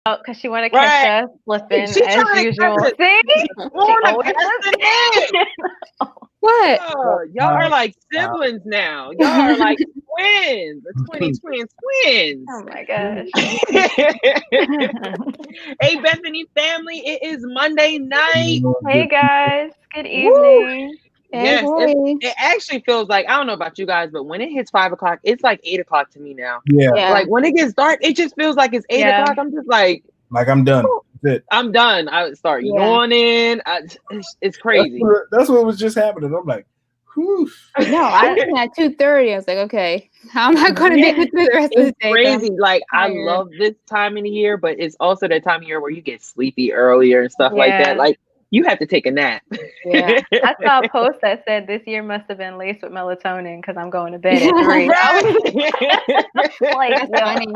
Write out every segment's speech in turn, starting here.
because she want to Right. catch us slipping She as trying to usual. catch us. See, She she want to always pass does the net. What? Oh, y'all are like siblings now. Y'all are like twins. The twins. Oh my gosh. Hey, Bethany family, it is Monday night. Hey guys, good Woo! evening. Yes, Hey. it actually feels like, I don't know about you guys, but when it hits 5 o'clock, it's like 8 o'clock to me now. Yeah, Yeah. Like when it gets dark, it just feels like it's 8 o'clock. I'm just like, like I'm done. That's it. I'm done. I start Yeah. yawning. It's crazy. That's what was just happening. I'm like, whew. No, I was at 2:30. I was like, okay, how am I going to make it through the rest of the It's day? crazy. Like I tired. love this time of the year, but it's also that time of year where you get sleepy earlier and stuff like Yeah. that. Like you have to take a nap. Yeah. I saw a post that said this year must have been laced with melatonin because I'm going to bed at 3. Right. Like, That's funny.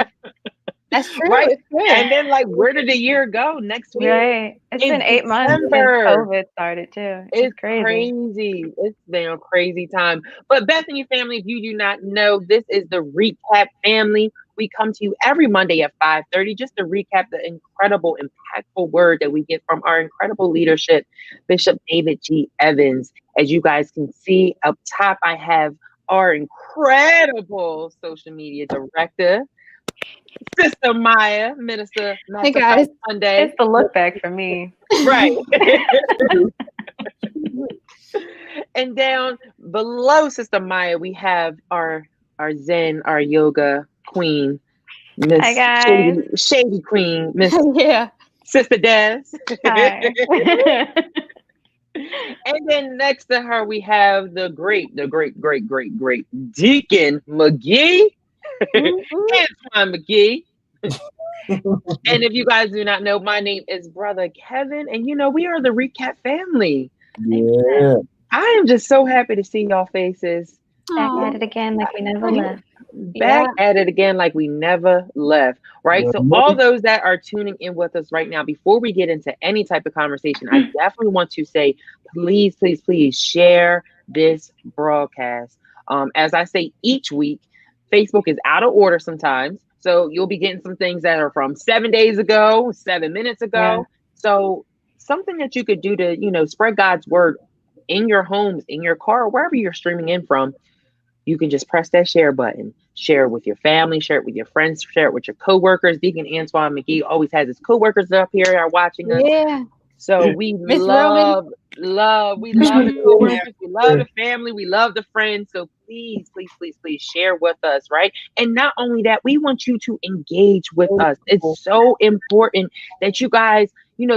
That's true. Right. It's true. And then like where did the year go next week? right. It's been It's 8 months since December. COVID started too. It's crazy. crazy. It's been a crazy time. But Bethany family, if you do not know, this is the Recap family. We come to you every Monday at 5:30 just to recap the incredible, impactful word that we get from our incredible leadership, Bishop David G. Evans. As you guys can see up top, I have our incredible social media director, Sister Maya, Minister Hey, guys. Sunday. It's the look back for me. Right. And down below Sister Maya, we have our Zen, our yoga queen, Miss Hi, guys. Shady Queen, Miss Yeah. Sister Des. Hi. And then next to her, we have the great Deacon McGee, Antoine McGee. And if you guys do not know, my name is Brother Kevin, and you know we are the Recap family. Yeah. I am just so happy to see y'all faces. Back Aw. at it again like we never left. Back at it again like we never left, right? Yeah. So all those that are tuning in with us right now, before we get into any type of conversation, I definitely want to say, please share this broadcast. As I say each week, Facebook is out of order sometimes. So you'll be getting some things that are from 7 days ago, 7 minutes ago. Yeah. So something that you could do to, spread God's word in your homes, in your car, wherever you're streaming in from. You can just press that share button, share it with your family, share it with your friends, share it with your coworkers. Deacon Antoine McGee always has his coworkers up here are watching us. Yeah. So we Miss love the coworkers, we love the family, we love the friends. So please share with us, right? And not only that, we want you to engage with us. It's so important that you guys,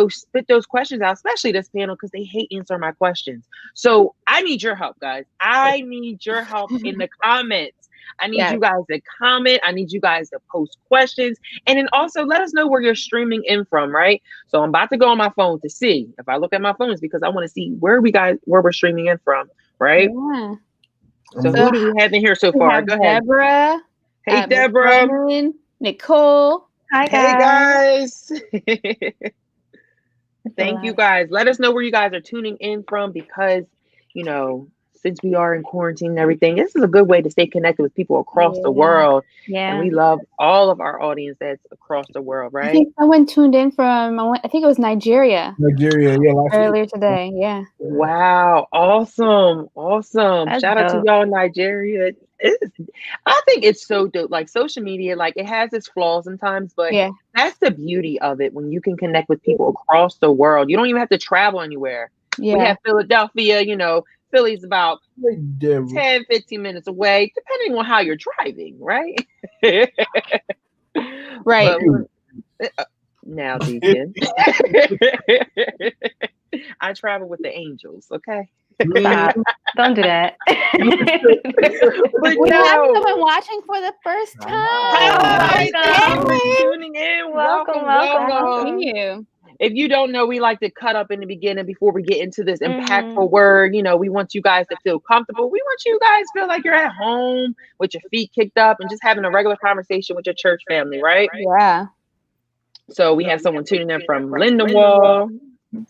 spit those questions out, especially this panel, because they hate answering my questions. So I need your help, guys. I need your help in the comments. I need Yes. you guys to comment. I need you guys to post questions. And then also let us know where you're streaming in from, right? So I'm about to go on my phone to see. If I look at my phone, it's because I want to see where we're streaming in from, right? Yeah. So who do we have in here so We far? have Go ahead. Deborah. Hey, Miss Deborah. Roman, Nicole. Hi, Hey, guys. Thank you, guys. Let us know where you guys are tuning in from because, since we are in quarantine and everything, this is a good way to stay connected with people across the world. Yeah. And we love all of our audience that's across the world, I right? think someone tuned in from, I think it was Nigeria Nigeria, yeah. earlier today. Yeah. Wow. Awesome. That's Shout out to dope. y'all in Nigeria. I think it's so dope. Like social media, like it has its flaws sometimes, but Yeah. that's the beauty of it when you can connect with people across the world. You don't even have to travel anywhere. We Yeah. have Philadelphia, Philly's about Deborah. 10, 15 minutes away, depending on how you're driving, right? Right. But, now, Deacon. I travel with the angels, okay? Stop. Don't do that. But We no. have someone watching for the first time. Hi, thank you welcome. for tuning in. Welcome. Thank you. If you don't know, we like to cut up in the beginning before we get into this Mhm. impactful word. We want you guys to feel comfortable. We want you guys to feel like you're at home with your feet kicked up and just having a regular conversation with your church family, right? Yeah. So we have someone tuning in from Lindenwold,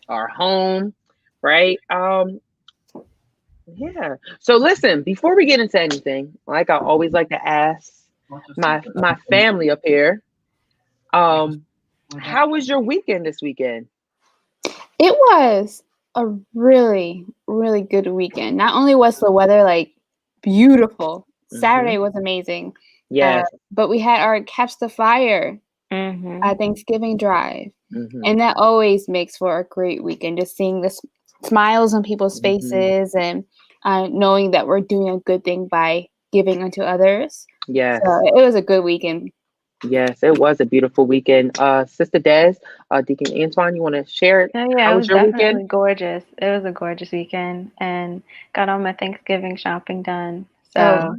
our home, right? Yeah. So listen, before we get into anything, like I always like to ask my family up here, How was your weekend this weekend? It was a really, really good weekend. Not only was the weather like beautiful, Saturday was amazing. Yes. But we had our Catch the Fire Thanksgiving drive. And that always makes for a great weekend, just seeing the smiles on people's faces and knowing that we're doing a good thing by giving unto others. Yes. So it was a good weekend. Yes, it was a beautiful weekend. Sister Des, Deacon Antoine, you want to share it? Oh, yeah, How it was was your definitely weekend? gorgeous. It was a gorgeous weekend and got all my Thanksgiving shopping done. So,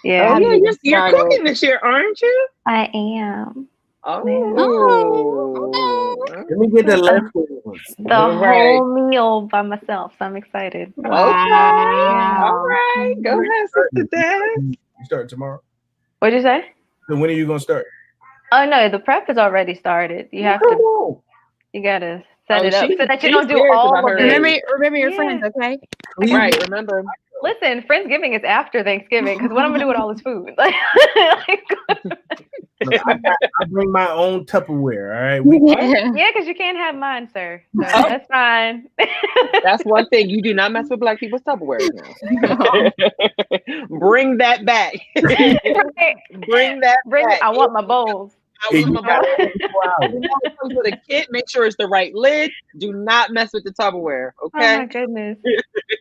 yeah. Oh, yeah, you're started. cooking this year, aren't you? I am. Oh. Let me get the leftovers. The Right. whole meal by myself. So I'm excited. Okay. All right. Go ahead, Sister Des. You start tomorrow. What'd you say? So when are you gonna start? Oh no, the prep is already started. You have Come to. on. You gotta set it up she- so that you she's don't do serious all about of her- it. Remember your Yeah. friends, okay? Right, remember. Listen, Friendsgiving is after Thanksgiving because what I'm gonna do with all this food? Look, I bring my own Tupperware. All right. Yeah, because you can't have mine, sir. So that's fine. That's one thing. You do not mess with Black people's Tupperware now. Bring that back. Bring that back. I want my bowls. I want my bowls. When it comes with a kit, make sure it's the right lid. Do not mess with the Tupperware, Oh okay? my goodness.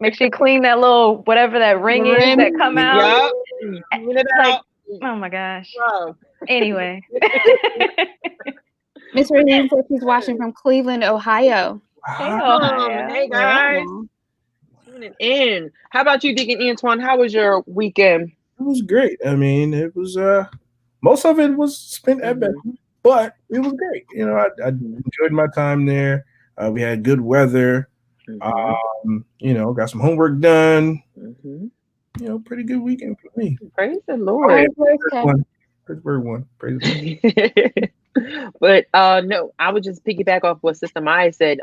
Make sure you clean that little whatever that ring is that come out. Yup. Clean it Like, out. oh my gosh. Wow. Anyway. Miss Rain said she's watching from Cleveland, Ohio. Hey, Ohio. Hey guys. Tuning in. How about you, Deacon Antoine? How was your weekend? It was great. I mean, it was most of it was spent at Bethany, but it was great. You know, I enjoyed my time there. We had good weather. You know, got some homework done. You know, pretty good weekend for me. Praise the Lord. Pittsburgh won. Praise the Lord. But no, I would just piggyback off what Sister Maya said.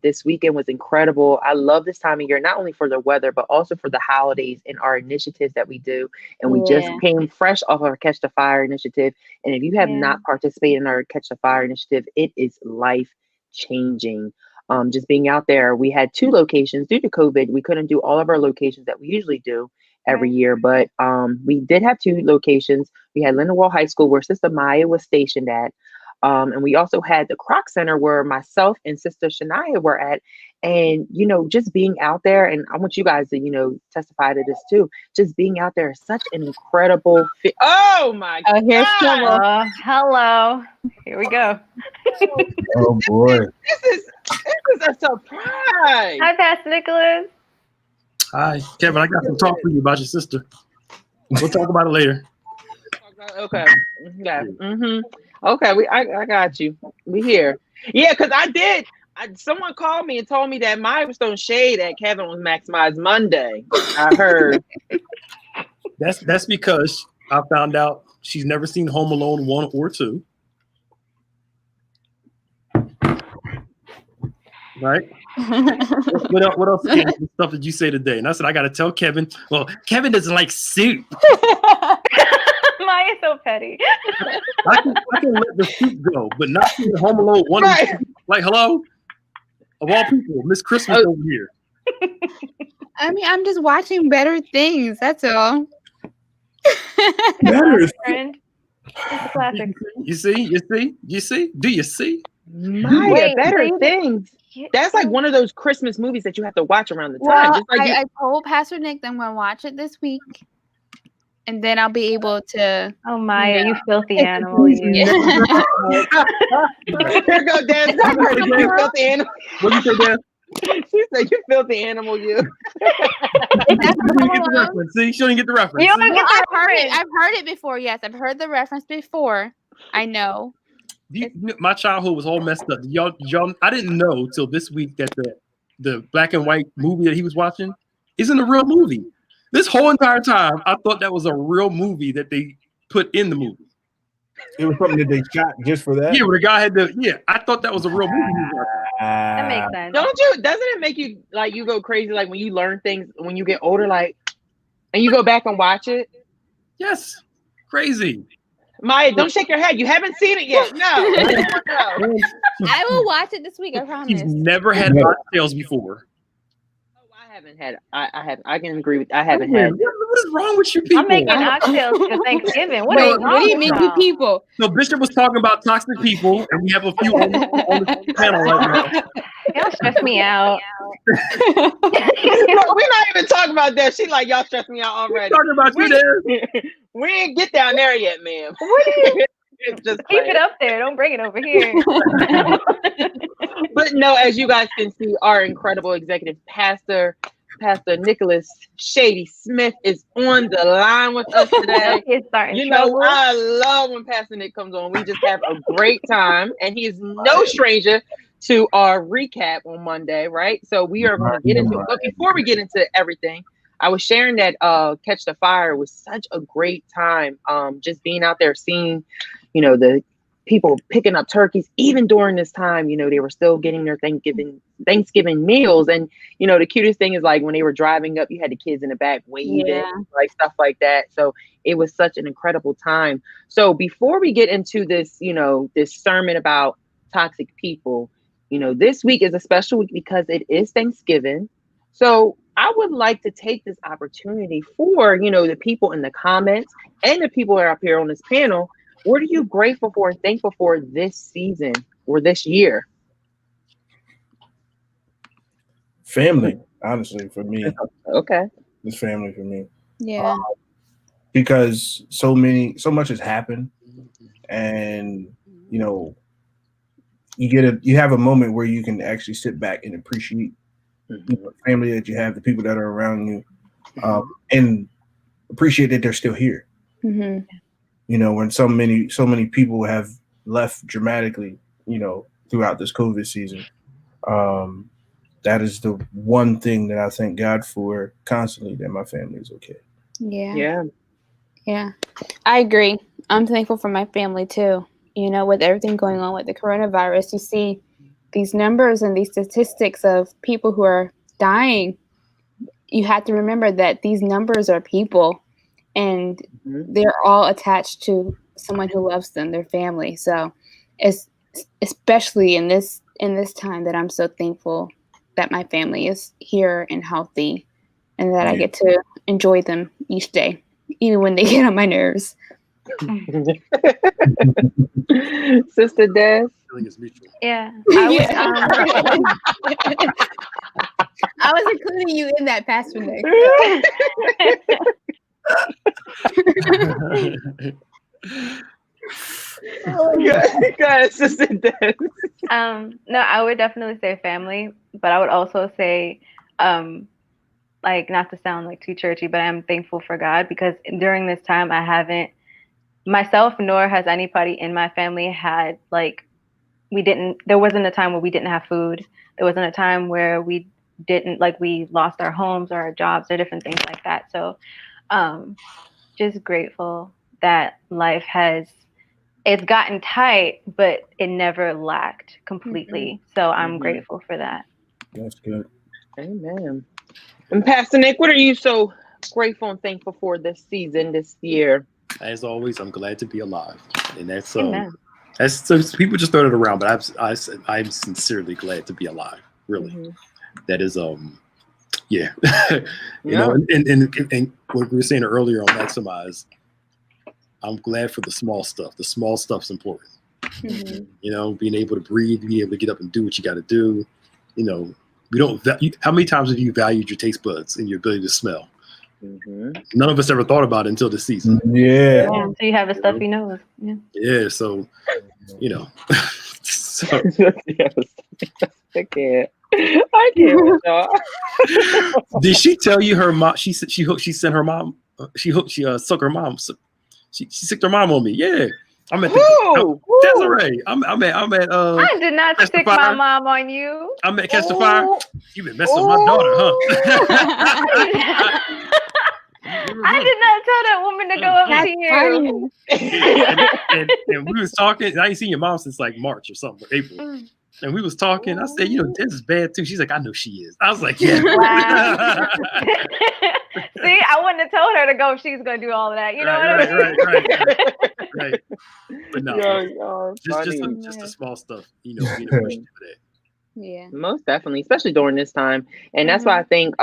This weekend was incredible. I love this time of year, not only for the weather, but also for the holidays and our initiatives that we do. And we just came fresh off our Catch the Fire initiative. And if you have not participated in our Catch the Fire initiative, it is life changing. Just being out there, we had 2 locations due to COVID. We couldn't do all of our locations that we usually do every year, but we did have 2 locations. We had Lindenwold High School, where Sister Maya was stationed at, and we also had the Croc Center, where myself and Sister Shania were at. And you know, just being out there, and I want you guys to testify to this too. Just being out there is such an incredible fit. Oh my God! Here's trouble. Hello. Here we go. Oh boy! This is a surprise. Hi, Pastor Nicholas. Hi, Kevin. I got some talk for you about your sister. We'll talk about it later. Okay. Yeah. Okay. I got you. We here. Yeah, because someone called me and told me that Maya was throwing shade at Kevin was Maximized Monday. I heard. That's because I found out she's never seen Home Alone 1 or 2. Right? What else stuff did you say today? And I said, I got to tell Kevin. Well, Kevin doesn't like soup. Maya's so petty. I can let the soup go, but not seeing Home Alone 1 and 2. Like, hello? Of all people, Miss Christmas over here. I mean, I'm just watching better things. That's all. Better Friend. It's a classic. You see? Do you see? Maya, Wait, better so things. That's like one of those Christmas movies that you have to watch around the time. Well, Just like I told Pastor Nick that I'm going to watch it this week. And then I'll be able to. Oh, Maya, you filthy animal. You. Here go Dan. You filthy animal. What did you say, Dan? She said, "You filthy animal, you." She didn't get the reference. See, she didn't get the reference. You don't get I've the heard it. reference. I've heard it before. Yes, I've heard the reference before. I know. My childhood was all messed up. Y'all, I didn't know till this week that the black and white movie that he was watching isn't a real movie. This whole entire time, I thought that was a real movie that they put in the movie. It was something that they shot just for that. Yeah, where the guy had the. Yeah, I thought that was a real movie. That makes sense. Don't you? Doesn't it make you like you go crazy like when you learn things when you get older, like, and you go back and watch it? Yes, crazy. Maya, don't shake your head. You haven't seen it yet. No. I will watch it this week. I promise. He's never had oxtails before. I haven't had. I can agree with. I haven't had. What is wrong with you people? I'm making oxtails for Thanksgiving. What do you mean, you people? So Bishop was talking about toxic people, and we have a few on the panel right now. Y'all stress me out. No, we're not even talking about that. She like, y'all stress me out already. We're talking about you there. We ain't get down there yet, ma'am. Just keep it up there. Don't bring it over here. But no, as you guys can see, our incredible executive pastor, Pastor Nicholas Shady Smith, is on the line with us today. You know, I love when Pastor Nick comes on. We just have a great time, and he is no stranger to our recap on Monday, right? So we are going to get into it. But before we get into everything, I was sharing that Catch the Fire was such a great time. Just being out there, seeing, you know, the people picking up turkeys, even during this time, you know, they were still getting their Thanksgiving meals. And, you know, the cutest thing is like when they were driving up, you had the kids in the back waving, like stuff like that. So it was such an incredible time. So before we get into this, you know, this sermon about toxic people, you know, this week is a special week because it is Thanksgiving. So I would like to take this opportunity for, you know, the people in the comments and the people that are up here on this panel. What are you grateful for and thankful for this season or this year? Family, honestly, for me. Okay. It's family for me. Yeah. Because so much has happened, and you know, you have a moment where you can actually sit back and appreciate the family that you have, the people that are around you, and appreciate that they're still here. Mm-hmm. You know, when so many people have left dramatically, you know, throughout this COVID season, that is the one thing that I thank God for constantly, that my family is okay. Yeah. I agree. I'm thankful for my family too. You know, with everything going on with the coronavirus, you see these numbers and these statistics of people who are dying. You have to remember that these numbers are people. And they're all attached to someone who loves them, their family. So it's especially in this time that I'm so thankful that my family is here and healthy, and that I get to enjoy them each day, even when they get on my nerves. Sister Des? Yeah. I was including you in that, Pastor Nick. Go ahead, Sister Des. No, I would definitely say family, but I would also say, like, not to sound like too churchy, but I'm thankful for God, because during this time I haven't myself, nor has anybody in my family had, like, there wasn't a time where we didn't have food. There wasn't a time where we lost our homes or our jobs or different things like that. So just grateful that life it's gotten tight, but it never lacked completely. So I'm grateful for that. That's good. Amen. And Pastor Nick, what are you so grateful and thankful for this season, this year? As always, I'm glad to be alive, and that's so people just throw it around, but I'm sincerely glad to be alive. Really, that is you know, and what we were saying earlier on Maximize, I'm glad for the small stuff. The small stuff's important. You know, being able to breathe, being able to get up and do what you got to do. You know, how many times have you valued your taste buds and your ability to smell? None of us ever thought about it until this season. Yeah. So you have a stuffy nose. Yeah. So, you know. I can't with y'all. Did she tell you her mom? She said she sent her mom. She sucked her mom. She sicked her mom on me. Yeah. I'm at Desiree. I'm at I did not stick my mom on you. I'm at Catch the Fire. You been messing with my daughter, huh? I did not tell that woman to go up to you. And we was talking. I ain't seen your mom since like March or something, or April. And we was talking. I said, you know, this is bad too. She's like, I know she is. I was like, yeah. Wow. See, I wouldn't have told her to go if she's gonna do all of that. You know what I mean? Right. But no, just the small stuff, being appreciative for that. Yeah, most definitely, especially during this time. And that's why I think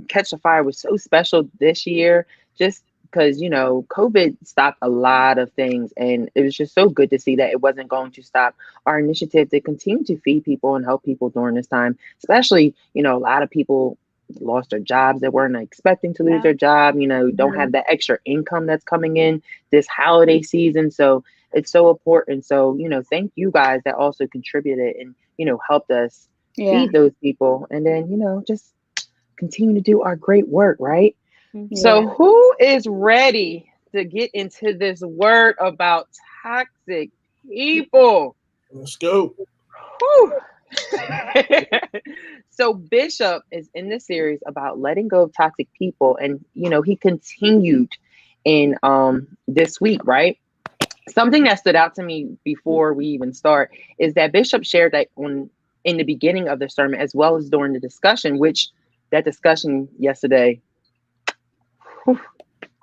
Catch the Fire was so special this year, just because COVID stopped a lot of things, and it was just so good to see that it wasn't going to stop our initiative to continue to feed people and help people during this time. Especially, a lot of people lost their jobs that weren't expecting to lose their job, don't have that extra income that's coming in this holiday season. So it's so important. So, thank you guys that also contributed and helped us feed those people, and then just continue to do our great work, right? So who is ready to get into this word about toxic people? Let's go. So Bishop is in this series about letting go of toxic people, and he continued in this week, right? Something that stood out to me before we even start is that Bishop shared that in the beginning of the sermon, as well as during the discussion, which that discussion yesterday,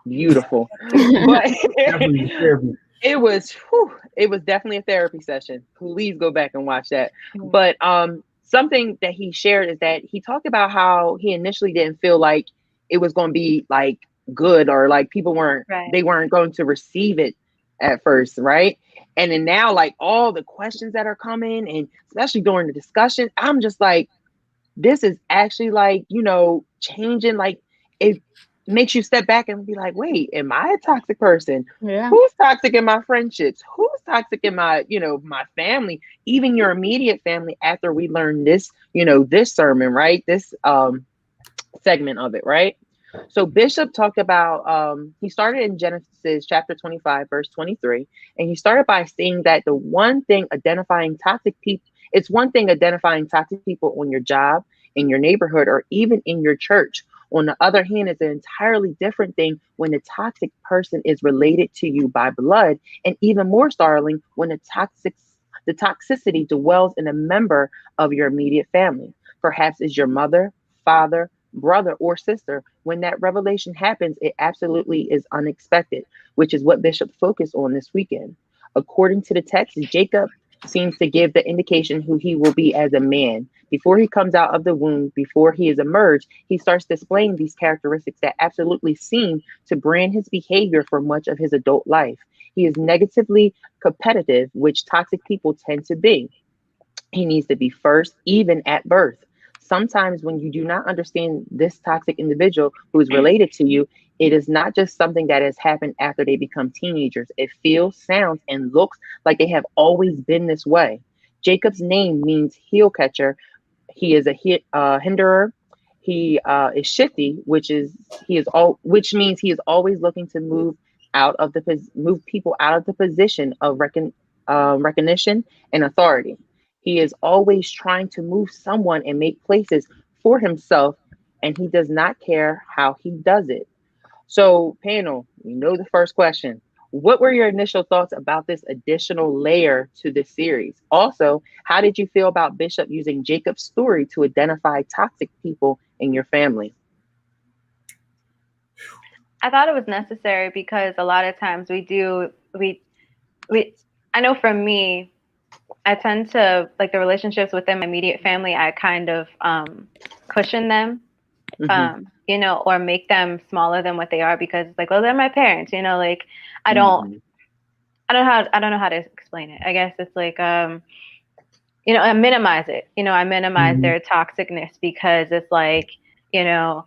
beautiful. But it was definitely a therapy session. Please go back and watch that. But something that he shared is that he talked about how he initially didn't feel like it was going to be like good, or like people weren't going to receive it at first, right? And then now, like, all the questions that are coming, and especially during the discussion, I'm just like, this is actually like, changing. Like, it makes you step back and be like, wait, am I a toxic person? Yeah. Who's toxic in my friendships? Who's toxic in my, my family, even your immediate family, after we learn this, this sermon, right? This segment of it, right? So Bishop talked about, he started in Genesis chapter 25, verse 23. And he started by saying that it's one thing identifying toxic people on your job, in your neighborhood, or even in your church. On the other hand, it's an entirely different thing when the toxic person is related to you by blood, and even more startling when the toxicity dwells in a member of your immediate family. Perhaps it's your mother, father, brother, or sister. When that revelation happens, it absolutely is unexpected, which is what Bishop focused on this weekend. According to the text, Jacob seems to give the indication who he will be as a man. Before he comes out of the womb, before he is emerged, he starts displaying these characteristics that absolutely seem to brand his behavior for much of his adult life. He is negatively competitive, which toxic people tend to be. He needs to be first, even at birth. Sometimes when you do not understand this toxic individual who is related to you, it is not just something that has happened after they become teenagers. It feels, sounds, and looks like they have always been this way. Jacob's name means heel catcher. He is a hinderer. He is shifty, which means he is always looking to move people out of the position of recognition and authority. He is always trying to move someone and make places for himself, and he does not care how he does it. So, panel, the first question. What were your initial thoughts about this additional layer to this series? Also, how did you feel about Bishop using Jacob's story to identify toxic people in your family? I thought it was necessary because a lot of times I know for me, I tend to, like, the relationships within my immediate family, I kind of cushion them, or make them smaller than what they are, because it's like, well, they're my parents, like, I don't know how to explain it. I guess it's like, I minimize it. I minimize their toxicness, because it's like, I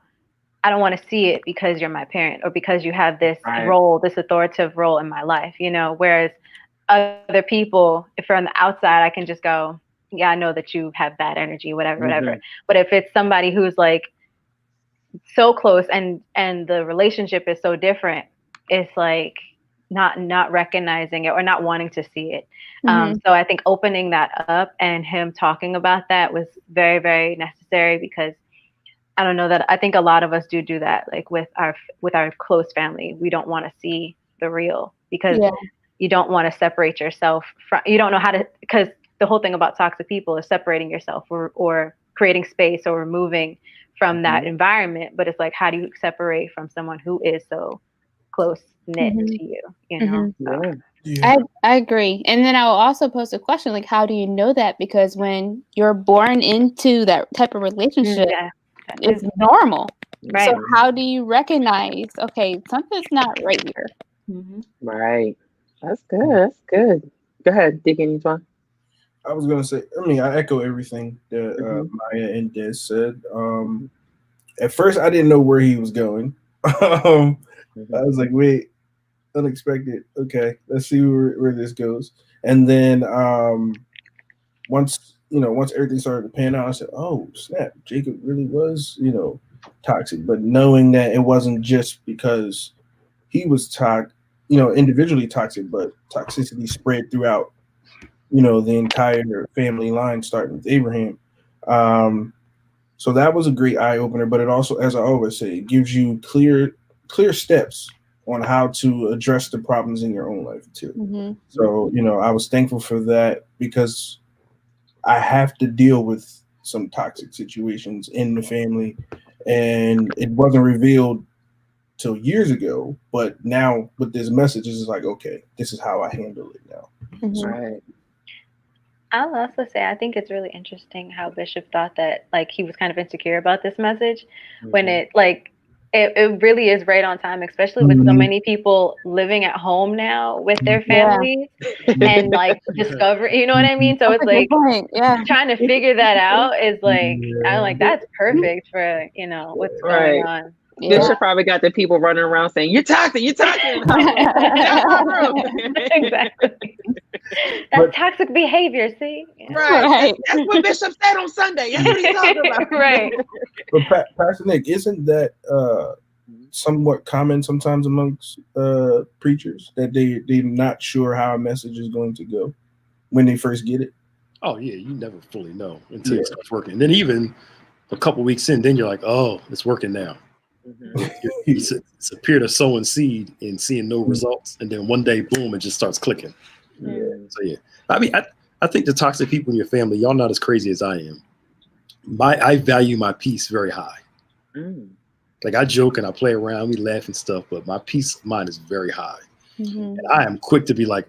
don't want to see it because you're my parent, or because you have this role, this authoritative role in my life, whereas other people, if they're on the outside, I can just go, yeah, I know that you have bad energy, whatever. But if it's somebody who's like so close and the relationship is so different, it's like not recognizing it or not wanting to see it. So I think opening that up and him talking about that was very, very necessary, because I don't know, that I think a lot of us do that, like with our close family. We don't want to see the real, because you don't want to separate yourself from, you don't know how to, because the whole thing about toxic people is separating yourself or creating space or removing from that environment, but it's like, how do you separate from someone who is so close knit to you, you know? So. Yeah. I agree. And then I will also pose a question, like, how do you know that? Because when you're born into that type of relationship, it's normal. Right. So how do you recognize, okay, something's not right here? Right. That's good. That's good. Go ahead, dig in, Antoine. I was gonna say, I echo everything that Maya and Des said. At first, I didn't know where he was going. I was like, wait, unexpected. Okay, let's see where this goes. And then once everything started to pan out, I said, oh snap, Jacob really was toxic. But knowing that it wasn't just because he was individually toxic, but toxicity spread throughout the entire family line, starting with Abraham. So that was a great eye opener. But it also, as I always say, it gives you clear steps on how to address the problems in your own life too. So, I was thankful for that, because I have to deal with some toxic situations in the family, and it wasn't revealed till years ago, but now with this message, it's like, okay, this is how I handle it now. Right. I'll also say, I think it's really interesting how Bishop thought that, like, he was kind of insecure about this message when it really is right on time, especially with so many people living at home now with their families and like discover, you know what I mean? So it's like trying to figure that out is like, I'm like, that's perfect for, what's going on. Bishop probably got the people running around saying, you're toxic. Exactly. That's toxic behavior, see? Right. That's what Bishop said on Sunday. That's what he's talking about. Right. But Pastor Nick, isn't that somewhat common sometimes amongst preachers, that they're not sure how a message is going to go when they first get it? Oh yeah, you never fully know until it starts working. And then even a couple weeks in, then you're like, oh, it's working now. It's a period of sowing seed and seeing no results, and then one day, boom, it just starts clicking. So I mean, I think the toxic people in your family, y'all not as crazy as I am. I value my peace very high. Like, I joke and I play around, we laugh and stuff, but my peace of mind is very high. And I am quick to be like,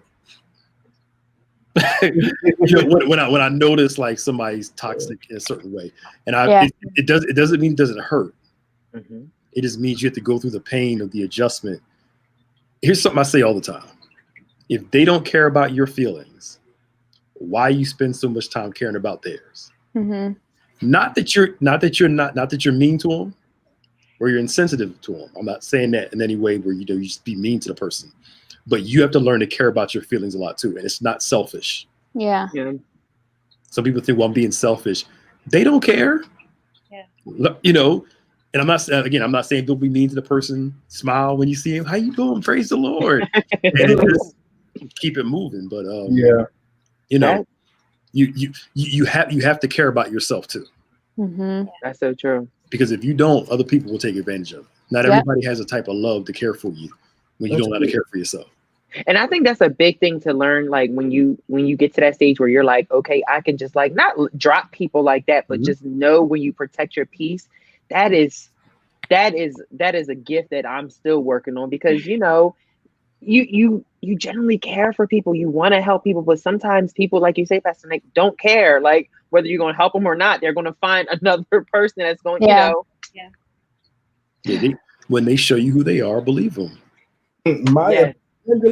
when I notice like somebody's toxic in a certain way, and it doesn't mean it doesn't hurt. It just means you have to go through the pain of the adjustment. Here's something I say all the time: if they don't care about your feelings, why you spend so much time caring about theirs? Not that you're mean to them or you're insensitive to them. I'm not saying that in any way where you just be mean to the person, but you have to learn to care about your feelings a lot too, and it's not selfish. Yeah. Some people think, well, I'm being selfish. They don't care. And I'm not saying don't be mean to the person. Smile when you see him. How you doing? Praise the Lord. And just keep it moving. But you have to care about yourself too. That's so true. Because if you don't, other people will take advantage of it. Not everybody has a type of love to care for you when you don't know how to care for yourself. And I think that's a big thing to learn. Like when you get to that stage where you're like, okay, I can just like not drop people like that, but just know when you protect your peace. That is a gift that I'm still working on, because you generally care for people, you want to help people, but sometimes people, like you say, Pastor Nick, don't care. Like whether you're going to help them or not, they're going to find another person that's going, when they show you who they are, believe them. Maya. That's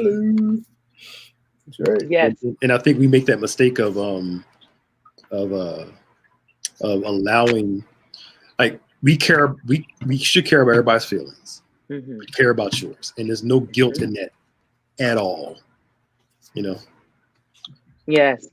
right. Yes. And I think we make that mistake of allowing, like, we should care about everybody's feelings. We care about yours, and there's no guilt in that at all. Yes.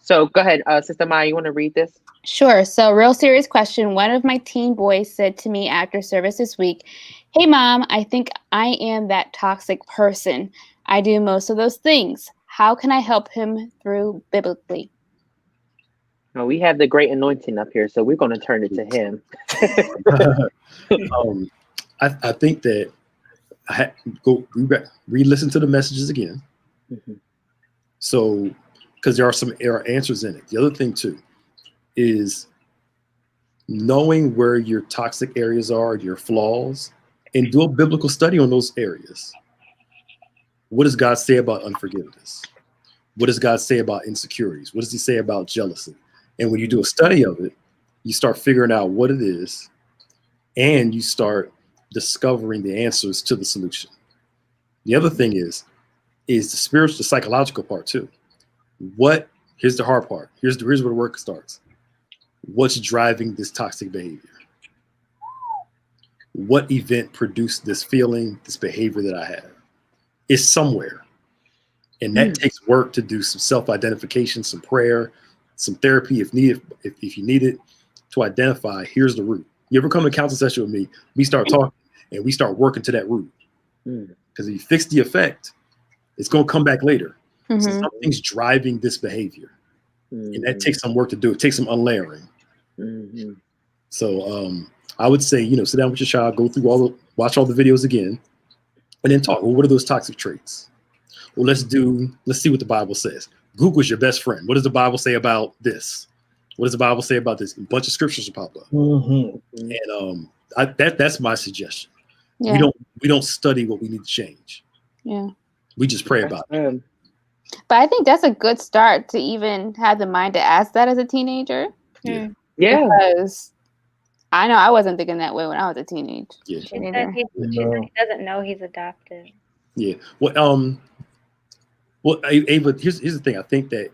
So go ahead, Sister Maya, you want to read this? Sure. So, real serious question. One of my teen boys said to me after service this week, "Hey, Mom, I think I am that toxic person. I do most of those things. How can I help him through biblically?" Well, we have the great anointing up here, so we're going to turn it to him. I think that I go re-listen to the messages again. So, because there are answers in it. The other thing too is knowing where your toxic areas are, your flaws, and do a biblical study on those areas. What does God say about unforgiveness? What does God say about insecurities? What does he say about jealousy? And when you do a study of it, you start figuring out what it is, and you start discovering the answers to the solution. The other thing is the spiritual, the psychological part too. Here's the hard part. Here's where the work starts. What's driving this toxic behavior? What event produced this feeling, this behavior that I have? It's somewhere. And that takes work to do some self-identification, some prayer, some therapy if needed, if you need it, to identify here's the root. You ever come to a counseling session with me, we start talking and we start working to that root. Because if you fix the effect, it's going to come back later. So something's driving this behavior. And that takes some work to do. It takes some unlayering. So I would say, sit down with your child, go through watch all the videos again, and then talk. Well, what are those toxic traits? Well, let's see what the Bible says. Google's your best friend. What does the Bible say about this? What does the Bible say about this? A bunch of scriptures will pop up. And that's my suggestion. Yeah. We don't study what we need to change. Yeah. We just pray about it. But I think that's a good start to even have the mind to ask that as a teenager. Yeah. Because I know I wasn't thinking that way when I was a teenager. Yeah. He doesn't know he's adopted. Yeah. Well, Ava, here's the thing. I think that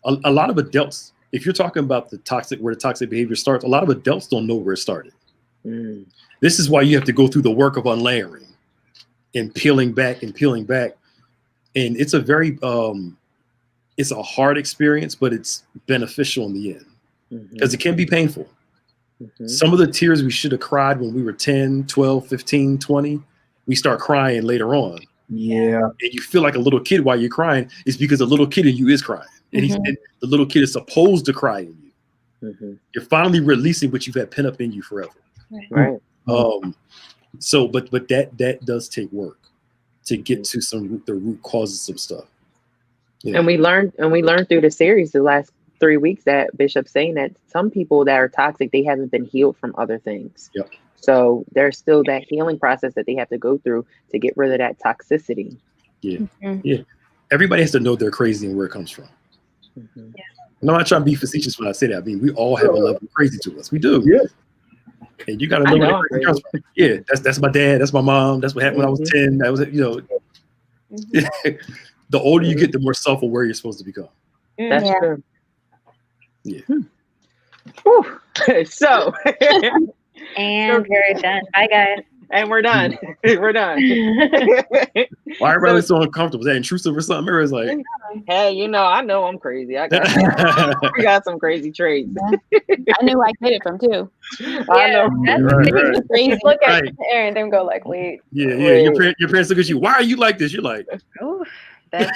a lot of adults, if you're talking about where the toxic behavior starts, a lot of adults don't know where it started. This is why you have to go through the work of unlayering and peeling back. And it's it's a hard experience, but it's beneficial in the end because it can be painful. Some of the tears we should have cried when we were 10, 12, 15, 20, we start crying later on. Yeah. And you feel like a little kid while you're crying. It's because the little kid in you is crying. And the little kid is supposed to cry in you. You're finally releasing what you've had pent up in you forever. Right. So, but that does take work to get to the root causes of some stuff. Yeah. And we learned through the series the last 3 weeks that Bishop's saying that some people that are toxic, they haven't been healed from other things. Yep. So there's still that healing process that they have to go through to get rid of that toxicity. Yeah. Yeah. Everybody has to know they're crazy and where it comes from. I'm not trying to be facetious when I say that. I mean, we all have a level of crazy to us. We do. Yeah. And you got to know where it comes from. Yeah. That's my dad. That's my mom. That's what happened when I was 10. That was, the older you get, the more self-aware you're supposed to become. That's true. Yeah. So. And we're done. Bye, guys. And we're done. We're done. Why are everybody so uncomfortable? Is that intrusive or something? Everybody's like, hey, I know I'm crazy. I got some crazy traits. I knew I get it from too. I know. That's crazy. Look at Aaron, then go like, wait. Yeah. Your parents look at you. Why are you like this? You're like, ooh, that's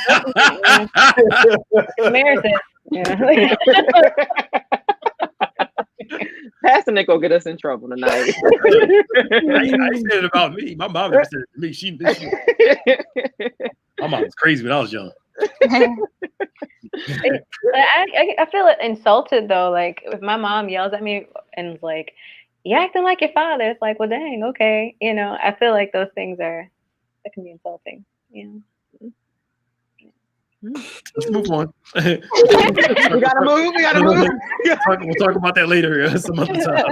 American. Yeah. Pastor Nick will get us in trouble tonight. I said it about me. My mom said it to me. My mom was crazy when I was young. I feel insulted though. Like if my mom yells at me and is like, "You're acting like your father," it's like, well, dang, okay. I feel like those things that can be insulting. Let's move on. We gotta move. We'll talk about that later some other time.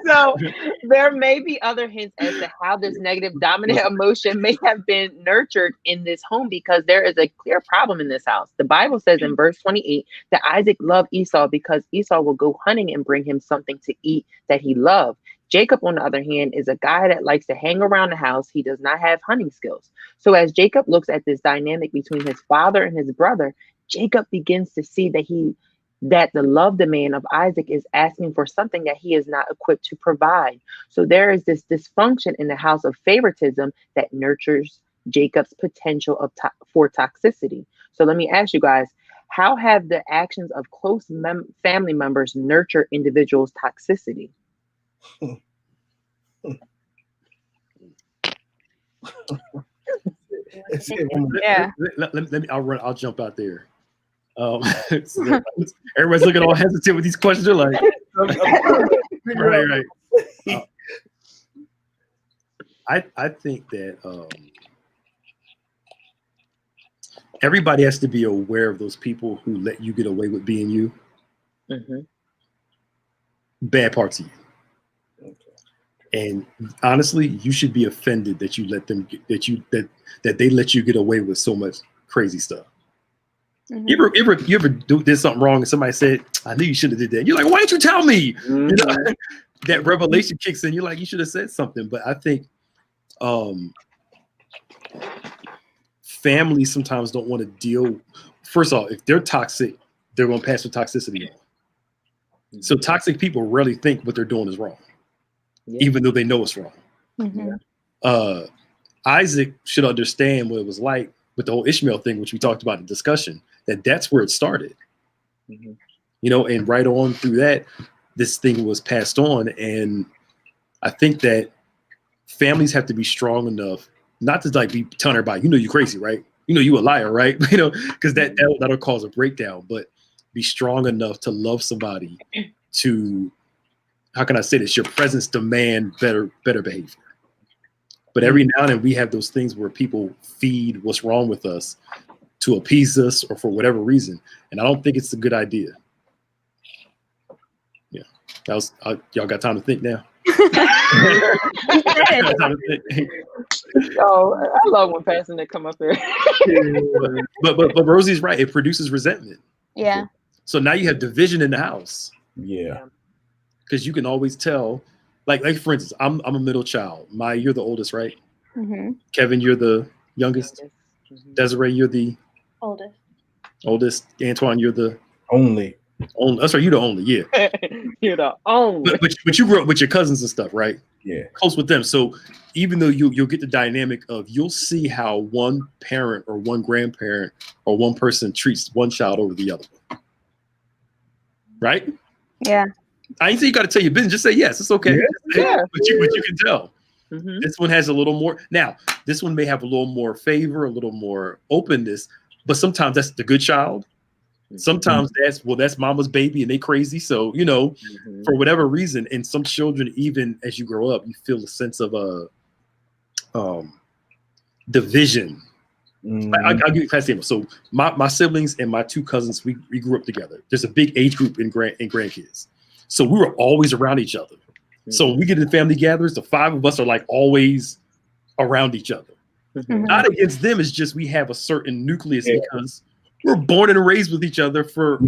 So there may be other hints as to how this negative dominant emotion may have been nurtured in this home, because there is a clear problem in this house. The Bible says in verse 28 that Isaac loved Esau because Esau will go hunting and bring him something to eat that he loved. Jacob, on the other hand, is a guy that likes to hang around the house. He does not have hunting skills. So as Jacob looks at this dynamic between his father and his brother, Jacob begins to see that the love demand of Isaac is asking for something that he is not equipped to provide. So there is this dysfunction in the house of favoritism that nurtures Jacob's potential for toxicity. So let me ask you guys, how have the actions of close family members nurture individuals' toxicity? Yeah. I'll jump out there. Everybody's looking all hesitant with these questions. They're like, Right. I think that everybody has to be aware of those people who let you get away with being you. Bad parts of you. And honestly, you should be offended that you let them that they let you get away with so much crazy stuff. You ever did something wrong and somebody said, "I knew you should have did that." You're like, "Why didn't you tell me?" You know, that revelation kicks in. You're like, "You should have said something." But I think families sometimes don't want to deal. First of all, if they're toxic, they're going to pass the toxicity on. So toxic people rarely think what they're doing is wrong, even though they know it's wrong. Isaac should understand what it was like with the whole Ishmael thing, which we talked about in discussion, that's where it started. You know, and right on through that, this thing was passed on. And I think that families have to be strong enough not to like be telling everybody, you know, you crazy, right? You know, you a liar, right? You know, because that'll cause a breakdown. But be strong enough to love somebody to, how can I say this? Your presence demand better behavior. But every now and then we have those things where people feed what's wrong with us to appease us or for whatever reason. And I don't think it's a good idea. Yeah. Y'all got time to think now? Oh, I love when Pastor Nick come up here. but Rosie's right. It produces resentment. Yeah. So now you have division in the house. Yeah. Because you can always tell, like for instance, I'm a middle child. Maya, you're the oldest, right? Kevin, you're the youngest. Desiree, you're the oldest. Antoine, you're the only. That's right, you're the only. Yeah. You're the only. But you grew up with your cousins and stuff, right? Yeah. Close with them. So even though you'll get the dynamic of, you'll see how one parent or one grandparent or one person treats one child over the other one. Right? Yeah. I ain't say you got to tell your business. Just say yes. It's okay. Yeah. But you can tell. This one has a little more. Now, this one may have a little more favor, a little more openness, but sometimes that's the good child. Sometimes that's mama's baby and they crazy. So, you know, for whatever reason, and some children, even as you grow up, you feel a sense of division. I'll give you a class example. So my siblings and my two cousins, we grew up together. There's a big age group in grandkids. So we were always around each other. So when we get in family gatherings, the five of us are like always around each other. Not against them, it's just we have a certain nucleus because we're born and raised with each other for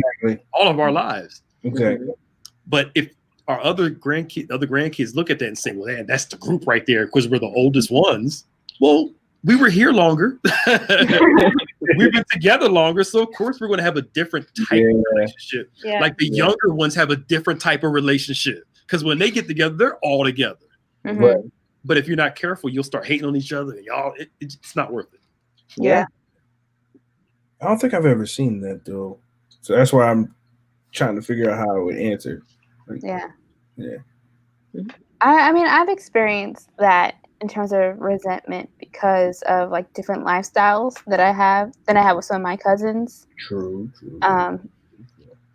all of our lives. But if our other grandkids look at that and say, well, man, that's the group right there because we're the oldest ones. Well, we were here longer. We've been together longer. So of course we're going to have a different type of relationship. Like the younger ones have a different type of relationship. Because when they get together, they're all together. But if you're not careful, you'll start hating on each other. Y'all, it's not worth it. Yeah. I don't think I've ever seen that though. So that's why I'm trying to figure out how I would answer. Yeah. I mean, I've experienced that in terms of resentment because of like different lifestyles that I have with some of my cousins. True.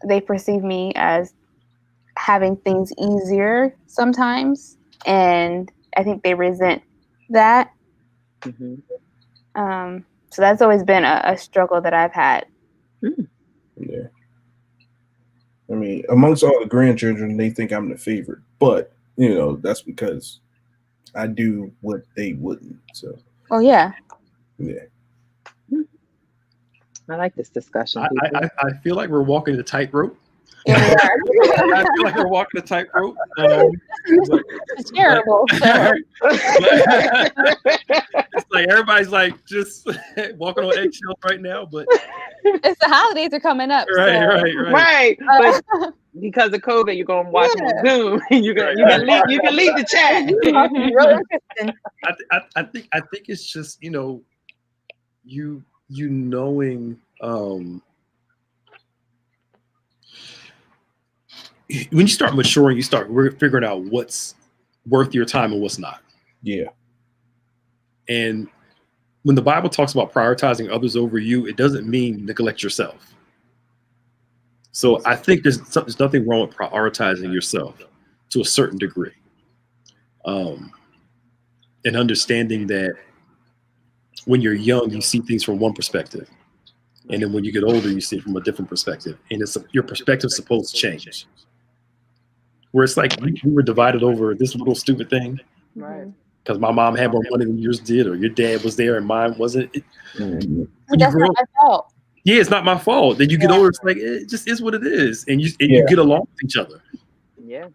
They perceive me as having things easier sometimes, and I think they resent that. So that's always been a struggle that I've had. Yeah. I mean, amongst all the grandchildren, they think I'm the favorite, but you know, that's because I do what they wouldn't. So. Oh yeah. Yeah. I like this discussion. I feel like we're walking the tightrope. Yeah, I feel like we're walking a tightrope. It's terrible. It's like everybody's like just walking on eggshells right now, but it's the holidays are coming up. Right. But because of COVID, you're gonna watch on Zoom. You can leave the chat. I think it's just, you know, you knowing. When you start maturing, you start figuring out what's worth your time and what's not. Yeah. And when the Bible talks about prioritizing others over you, it doesn't mean neglect yourself. So I think there's nothing wrong with prioritizing yourself to a certain degree. And understanding that when you're young, you see things from one perspective. And then when you get older, you see it from a different perspective. And your perspective is supposed to change. Where it's like we were divided over this little stupid thing. Right. Because my mom had more money than yours did, or your dad was there and mine wasn't. That's not my fault. Yeah, it's not my fault. Then you get older, it's like, it just is what it is. And you get along with each other. Yeah.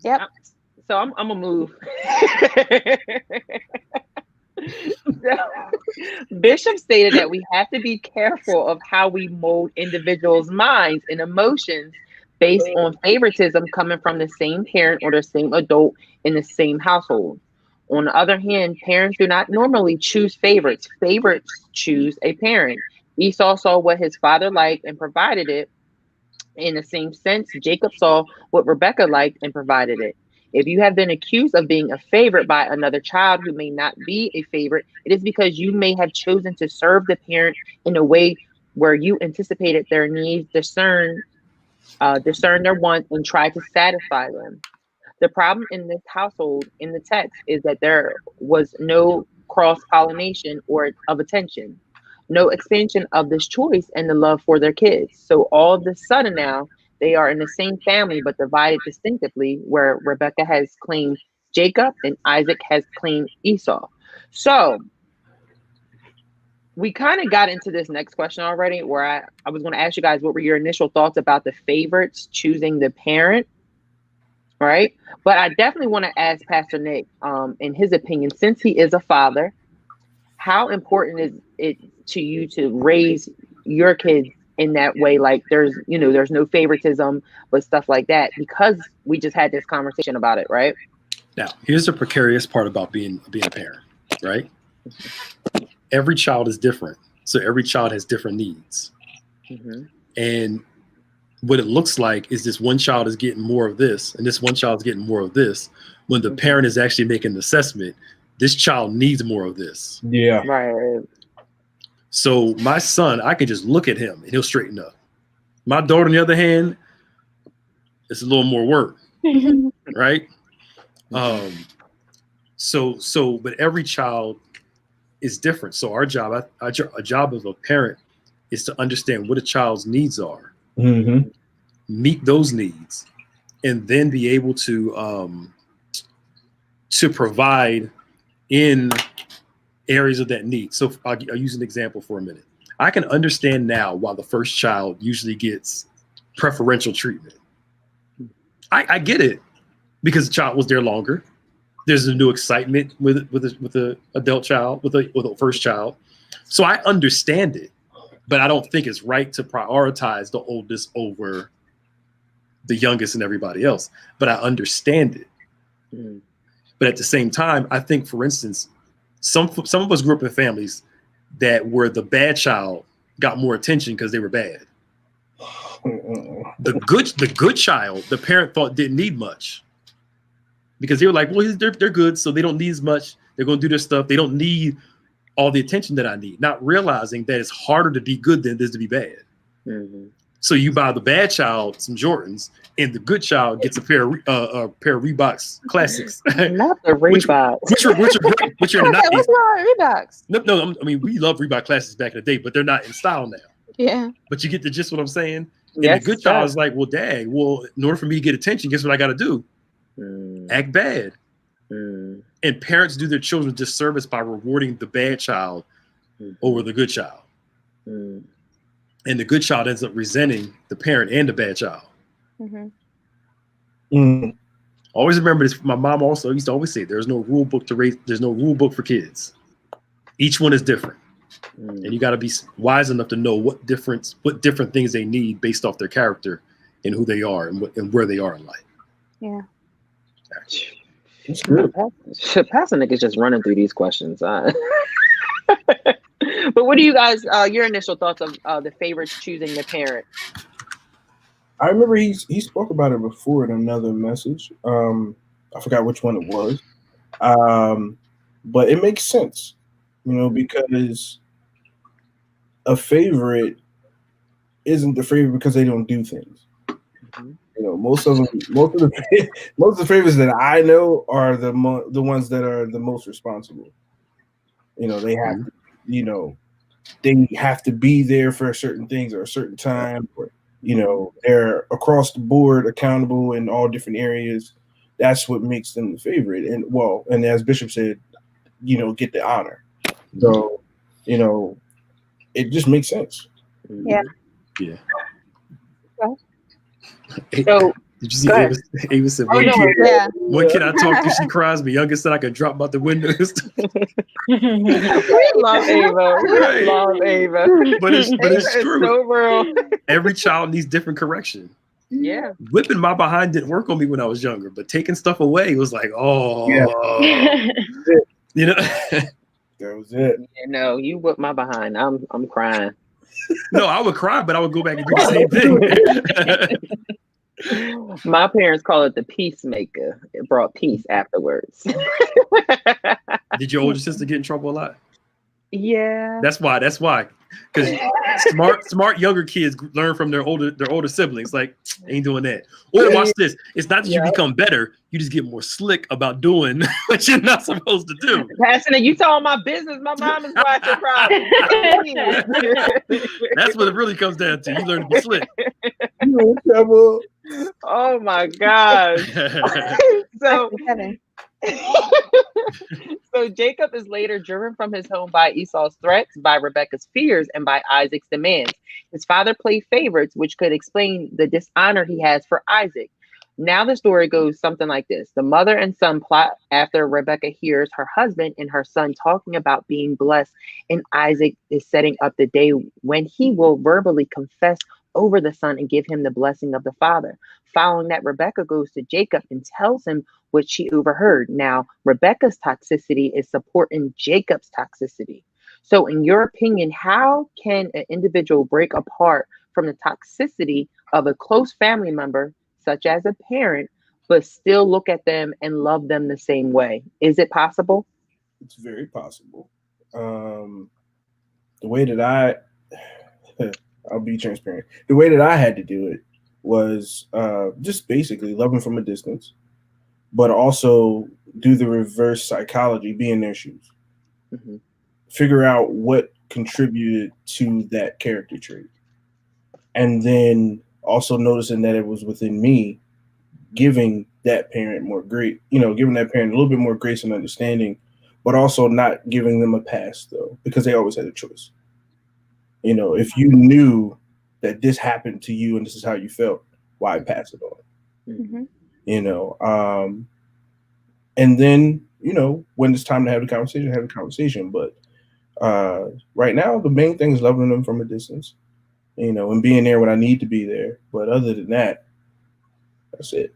Yep. So I'm gonna move. Bishop stated that we have to be careful of how we mold individuals' minds and emotions based on favoritism coming from the same parent or the same adult in the same household. On the other hand, parents do not normally choose favorites. Favorites choose a parent. Esau saw what his father liked and provided it. In the same sense, Jacob saw what Rebekah liked and provided it. If you have been accused of being a favorite by another child who may not be a favorite, it is because you may have chosen to serve the parent in a way where you anticipated their needs, discern their wants, and try to satisfy them. The problem in this household in the text is that there was no cross-pollination or of attention, no expansion of this choice and the love for their kids. So all of a sudden now, they are in the same family, but divided distinctively, where Rebekah has claimed Jacob and Isaac has claimed Esau. So we kind of got into this next question already, where I was going to ask you guys, what were your initial thoughts about the favorites choosing the parent, right? But I definitely want to ask Pastor Nick, in his opinion, since he is a father, how important is it to you to raise your kids in that way? Like there's no favoritism, but stuff like that, because we just had this conversation about it, right? Now, here's the precarious part about being a parent, right? Every child is different. So every child has different needs. Mm-hmm. And what it looks like is this one child is getting more of this, and this one child is getting more of this. When the parent is actually making an assessment, this child needs more of this. Yeah. Right. So my son, I can just look at him and he'll straighten up. My daughter, on the other hand, it's a little more work, right? But every child is different. So our job, a job of a parent, is to understand what a child's needs are, meet those needs, and then be able to provide in areas of that need. So I'll use an example for a minute. I can understand now why the first child usually gets preferential treatment. I get it, because the child was there longer. There's a new excitement with the adult child, with the first child. So I understand it, but I don't think it's right to prioritize the oldest over the youngest and everybody else. But I understand it. But at the same time, I think, for instance, some of us grew up in families that where the bad child got more attention because they were bad. The good child, the parent thought didn't need much, because they were like, well, they're good, so they don't need as much. They're going to do their stuff. They don't need all the attention that I need, not realizing that it's harder to be good than it is to be bad. Mm-hmm. So you buy the bad child some Jordans, and the good child gets a pair of Reeboks Classics. Not the Reeboks. which are not. What's wrong with Reeboks? No. I mean, we love Reebok Classics back in the day, but they're not in style now. Yeah. But you get the gist what I'm saying. And yes, the good child is like, well, dang, in order for me to get attention, guess what I got to do? Act bad. And parents do their children disservice by rewarding the bad child over the good child. And the good child ends up resenting the parent and the bad child. Always remember this. My mom also used to always say, there's no rule book for kids. Each one is different. And you got to be wise enough to know what different things they need based off their character and who they are and where they are in life. Yeah. Pastor Nick is just running through these questions. But what do you guys, your initial thoughts of the favorites choosing the parent? I remember he spoke about it before in another message. I forgot which one it was. But it makes sense, because a favorite isn't the favorite because they don't do things. You know, most of the favorites that I know are the ones that are the most responsible. You know, they have to, you know, they have to be there for certain things or a certain time, or you know, they're across the board accountable in all different areas. That's what makes them the favorite. And well, and as Bishop said, you know, get the honor. So, you know, it just makes sense. Yeah. Yeah. So, did you see Ava said, when can I talk to? She cries. My youngest said I could drop out the windows. We love Ava. We love Ava. But it's true. So real. Every child needs different correction. Yeah. Whipping my behind didn't work on me when I was younger, but taking stuff away was like, you know. That was it. You know, you whip my behind. I'm crying. No, I would cry, but I would go back and do the same thing. My parents call it the peacemaker. It brought peace afterwards. Did your older sister get in trouble a lot? Yeah. That's why. Because smart younger kids learn from their older siblings. Like, ain't doing that. Or watch this. It's not that you become better. You just get more slick about doing what you're not supposed to do. Pastor, you telling my business. My mom is watching problem. That's what it really comes down to. You learn to be slick. Oh my gosh. So Jacob is later driven from his home by Esau's threats, by Rebekah's fears, and by Isaac's demands. His father played favorites, which could explain the dishonor he has for Isaac. Now the story goes something like this. The mother and son plot after Rebekah hears her husband and her son talking about being blessed, and Isaac is setting up the day when he will verbally confess over the son and give him the blessing of the father. Following that, Rebekah goes to Jacob and tells him what she overheard. Now, Rebekah's toxicity is supporting Jacob's toxicity. So in your opinion, how can an individual break apart from the toxicity of a close family member, such as a parent, but still look at them and love them the same way? Is it possible? It's very possible. The way that I'll be transparent. The way that I had to do it was just basically love them from a distance, but also do the reverse psychology, be in their shoes. Mm-hmm. Figure out what contributed to that character trait. And then also noticing that it was within me, giving that parent giving that parent a little bit more grace and understanding, but also not giving them a pass, though, because they always had a choice. You know, if you knew that this happened to you and this is how you felt, why pass it on? Mm-hmm. You know, and then, you know, when it's time to have the conversation, have a conversation. But right now, the main thing is loving them from a distance, you know, and being there when I need to be there. But other than that, that's it.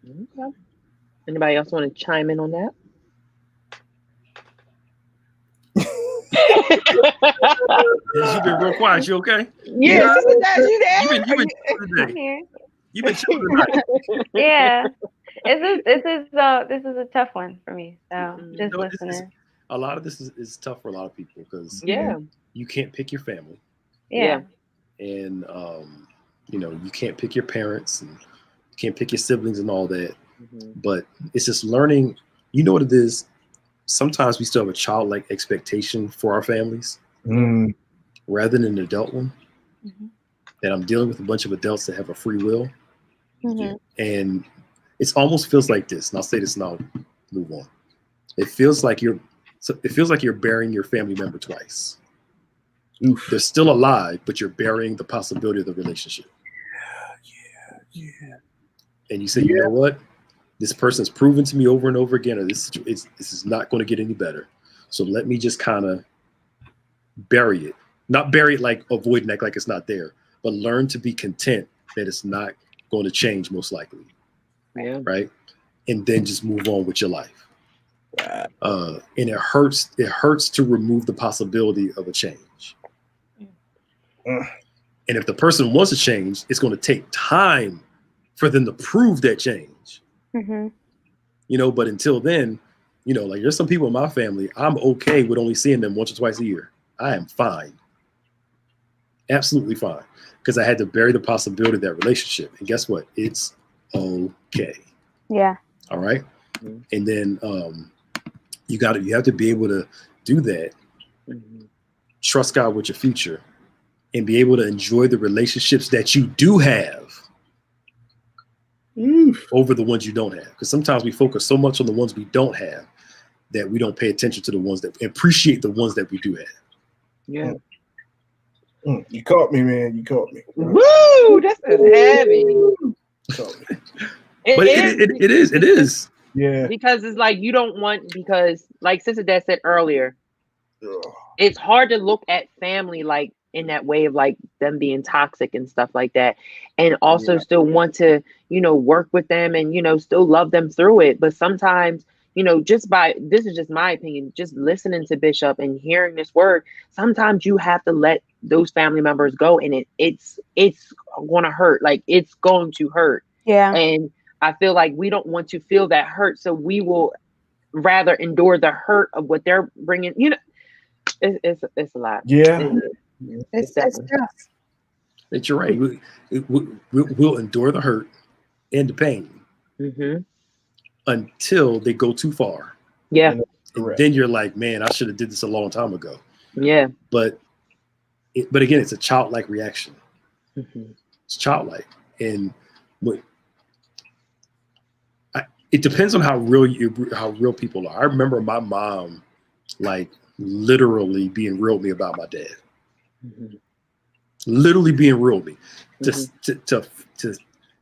Okay. Anybody else want to chime in on that? You've been real quiet. You okay? Yeah, You've been chilling tonight. Yeah. This is a tough one for me. So just listening. A lot of this is tough for a lot of people because you can't pick your family. Yeah. And you know, you can't pick your parents and you can't pick your siblings and all that. Mm-hmm. But it's just learning, you know what it is. Sometimes we still have a childlike expectation for our families rather than an adult one. Mm-hmm. And I'm dealing with a bunch of adults that have a free will. Mm-hmm. And it almost feels like this. And I'll say this and I'll move on. It feels like you're burying your family member twice. Oof. They're still alive, but you're burying the possibility of the relationship. Yeah. And you say, you know what? This person's proven to me over and over again, or this is not going to get any better. So let me just kind of bury it. Not bury it like avoid and act like it's not there, but learn to be content that it's not going to change most likely. Yeah. Right? And then just move on with your life. And it hurts to remove the possibility of a change. And if the person wants to change, it's going to take time for them to prove that change. Mm-hmm. You know, but until then, you know, like there's some people in my family, I'm okay with only seeing them once or twice a year. I am fine. absolutely fine, because I had to bury the possibility of that relationship. And guess what? It's okay. Yeah. All right. And then you have to be able to do that. Trust God with your future and be able to enjoy the relationships that you do have over the ones you don't have. Because sometimes we focus so much on the ones we don't have that we don't pay attention to the ones that appreciate the ones that we do have. Yeah. You caught me, man. You caught me. Woo! This is heavy. It is. Yeah. Because it's like you don't want, because like Sister Dad said earlier, it's hard to look at family like in that way of like them being toxic and stuff like that, and also still want to, work with them and, still love them through it. But sometimes, this is just my opinion, just listening to Bishop and hearing this word, sometimes you have to let those family members go, and it's going to hurt. Like, it's going to hurt. Yeah. And I feel like we don't want to feel that hurt, so we will rather endure the hurt of what they're bringing. It's a lot. Yeah. It's tough. But you're right. We'll endure the hurt and the pain until they go too far. Yeah. And then you're like, man, I should have did this a long time ago. Yeah. But again, it's a childlike reaction. It's childlike. And it depends on how real people are. I remember my mom, like, literally being real with me about my dad. Literally being real with me,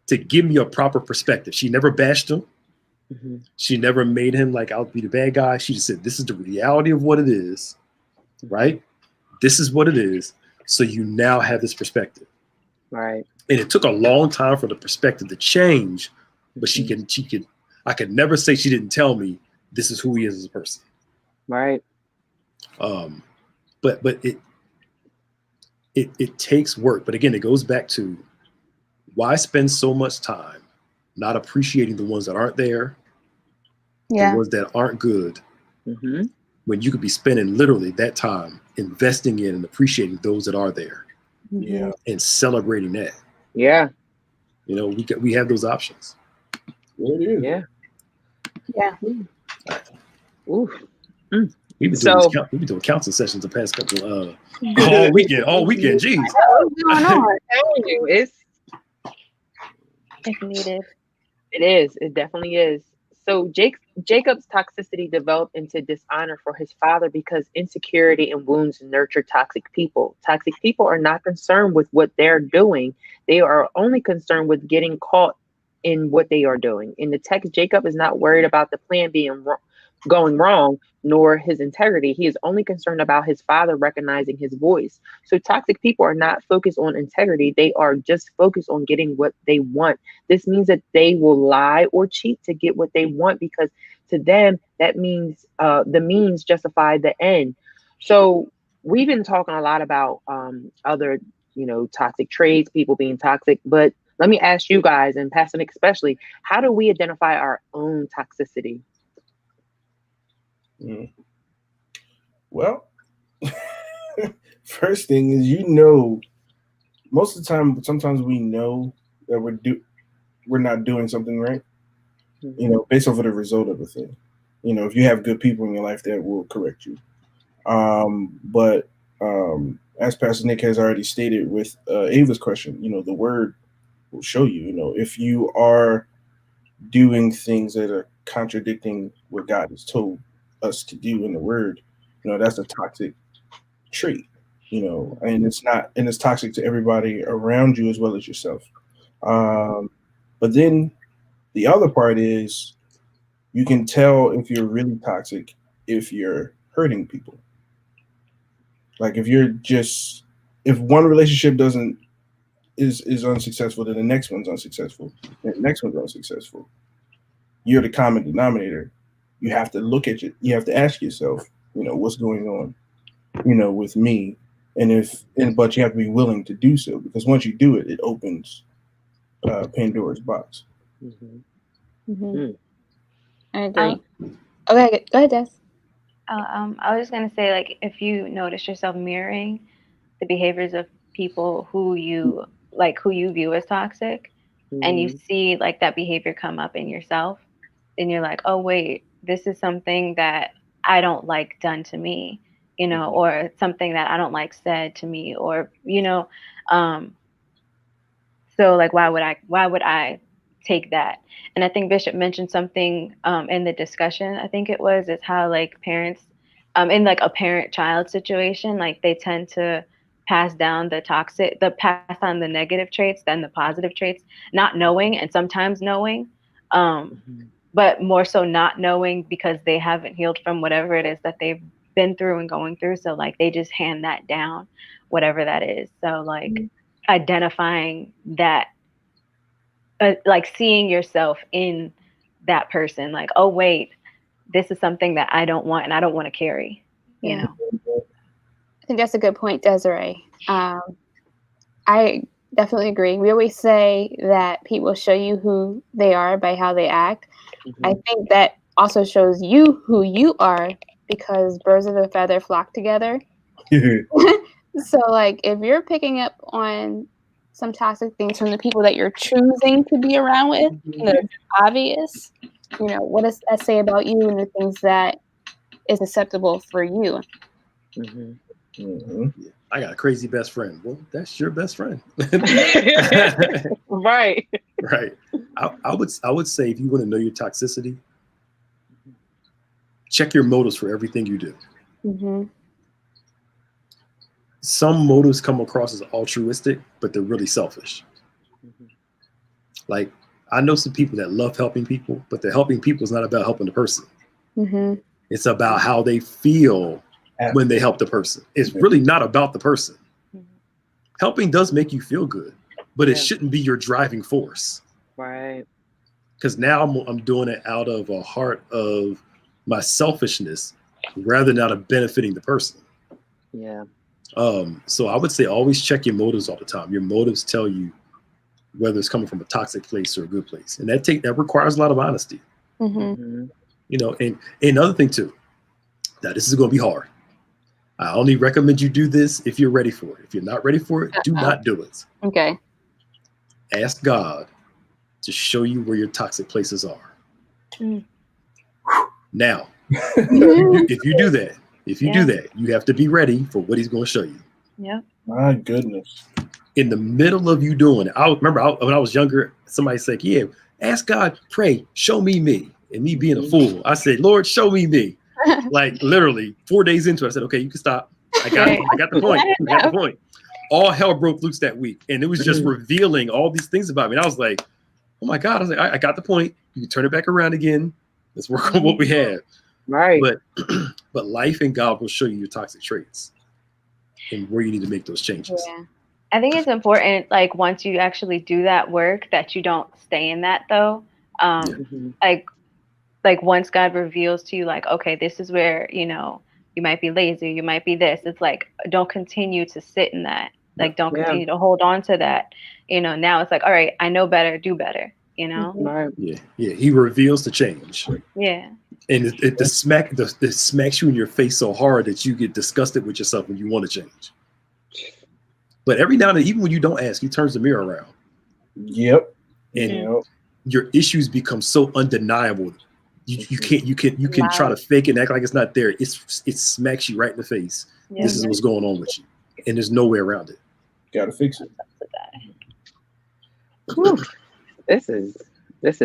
to give me a proper perspective. She never bashed him. She never made him like I'll be the bad guy. She just said, "This is the reality of what it is, right? This is what it is. So you now have this perspective, right?" And it took a long time for the perspective to change, but she could. I could never say she didn't tell me this is who he is as a person, right? But it takes work. But again, it goes back to why spend so much time not appreciating the ones that aren't there, the ones that aren't good, when you could be spending literally that time investing in and appreciating those that are there, and celebrating that. Yeah, we have those options. Yeah. Oof. We've been doing counseling sessions the past couple all weekend. Jeez. It's needed. It is. It definitely is. So Jacob's toxicity developed into dishonor for his father because insecurity and wounds nurture toxic people. Toxic people are not concerned with what they're doing. They are only concerned with getting caught in what they are doing. In the text, Jacob is not worried about the plan going wrong, nor his integrity. He is only concerned about his father recognizing his voice. So toxic people are not focused on integrity. They are just focused on getting what they want. This means that they will lie or cheat to get what they want, because to them, that means the means justify the end. So we've been talking a lot about other, toxic traits, people being toxic, but let me ask you guys, and Pastor Nick especially, how do we identify our own toxicity? Well, first thing is, most of the time, sometimes we know that we're not doing something right, based off of the result of a thing. If you have good people in your life that will correct you. But as Pastor Nick has already stated with Ava's question, the word will show you, if you are doing things that are contradicting what God has told us to do in the word, that's a toxic trait, and it's toxic to everybody around you as well as yourself. But then the other part is, you can tell if you're really toxic if you're hurting people. Like if one relationship is unsuccessful, then the next one's unsuccessful, and the next one's unsuccessful. You're the common denominator. You have to look at it. You have to ask yourself, what's going on, with me, but you have to be willing to do so, because once you do it, it opens Pandora's box. I agree. Okay, go ahead, Des. I was just gonna say, like, if you notice yourself mirroring the behaviors of people who you view as toxic, and you see like that behavior come up in yourself, and you're like, oh wait, this is something that I don't like done to me, you know, or something that I don't like said to me, or, you know, so like, why would I take that? And I think Bishop mentioned something in the discussion, I think it was, is how like parents in like a parent-child situation, like they tend to pass on the negative traits than the positive traits, not knowing, and sometimes knowing, but more so not knowing because they haven't healed from whatever it is that they've been through and going through. So like they just hand that down, whatever that is. So like identifying that, like seeing yourself in that person, like, oh wait, this is something that I don't want and I don't want to carry, you know. I think that's a good point, Desiree. I definitely agree. We always say that people show you who they are by how they act. I think that also shows you who you are, because birds of a feather flock together. So like if you're picking up on some toxic things from the people that you're choosing to be around with, you know, it's obvious, you know, what does that say about you and the things that is acceptable for you? I got a crazy best friend. Well, that's your best friend. Right. Right. I would say, if you want to know your toxicity, check your motives for everything you do. Some motives come across as altruistic, but they're really selfish. Like, I know some people that love helping people, but the helping people is not about helping the person. It's about how they feel when they help the person. It's really not about the person. Helping does make you feel good, but it shouldn't be your driving force. Right. Because now I'm doing it out of a heart of my selfishness rather than out of benefiting the person. Yeah. So I would say always check your motives all the time. Your motives tell you whether it's coming from a toxic place or a good place. And that requires a lot of honesty. You know, and another thing too, that this is going to be hard. I only recommend you do this if you're ready for it. If you're not ready for it, do not do it. Okay. Ask God to show you where your toxic places are. Now, if you do that, you have to be ready for what he's going to show you. Yeah. My goodness. In the middle of you doing it, I remember when I was younger, somebody said, yeah, ask God, pray, show me me. And me being a fool, I said, Lord, show me me. Like literally 4 days into it, I said, okay, you can stop. I got the point. I got the point. All hell broke loose that week. And it was just revealing all these things about me. And I was like, oh my God. I was like, I got the point. You can turn it back around again. Let's work on what we have. Right. But life and God will show you your toxic traits and where you need to make those changes. Yeah. I think it's important, like once you actually do that work, that you don't stay in that though. Like once God reveals to you, like, okay, this is where, you know, you might be lazy, you might be this. It's like, don't continue to sit in that. Like, don't continue to hold on to that. You know, now it's like, all right, I know better, do better, you know? Right. Yeah. He reveals the change. Yeah. And it smacks you in your face so hard that you get disgusted with yourself when you want to change. But every now and then, even when you don't ask, he turns the mirror around. Yep. And your issues become so undeniable. You can try to fake it and act like it's not there. It smacks you right in the face. Yeah. This is what's going on with you, and there's no way around it. Gotta fix it. This is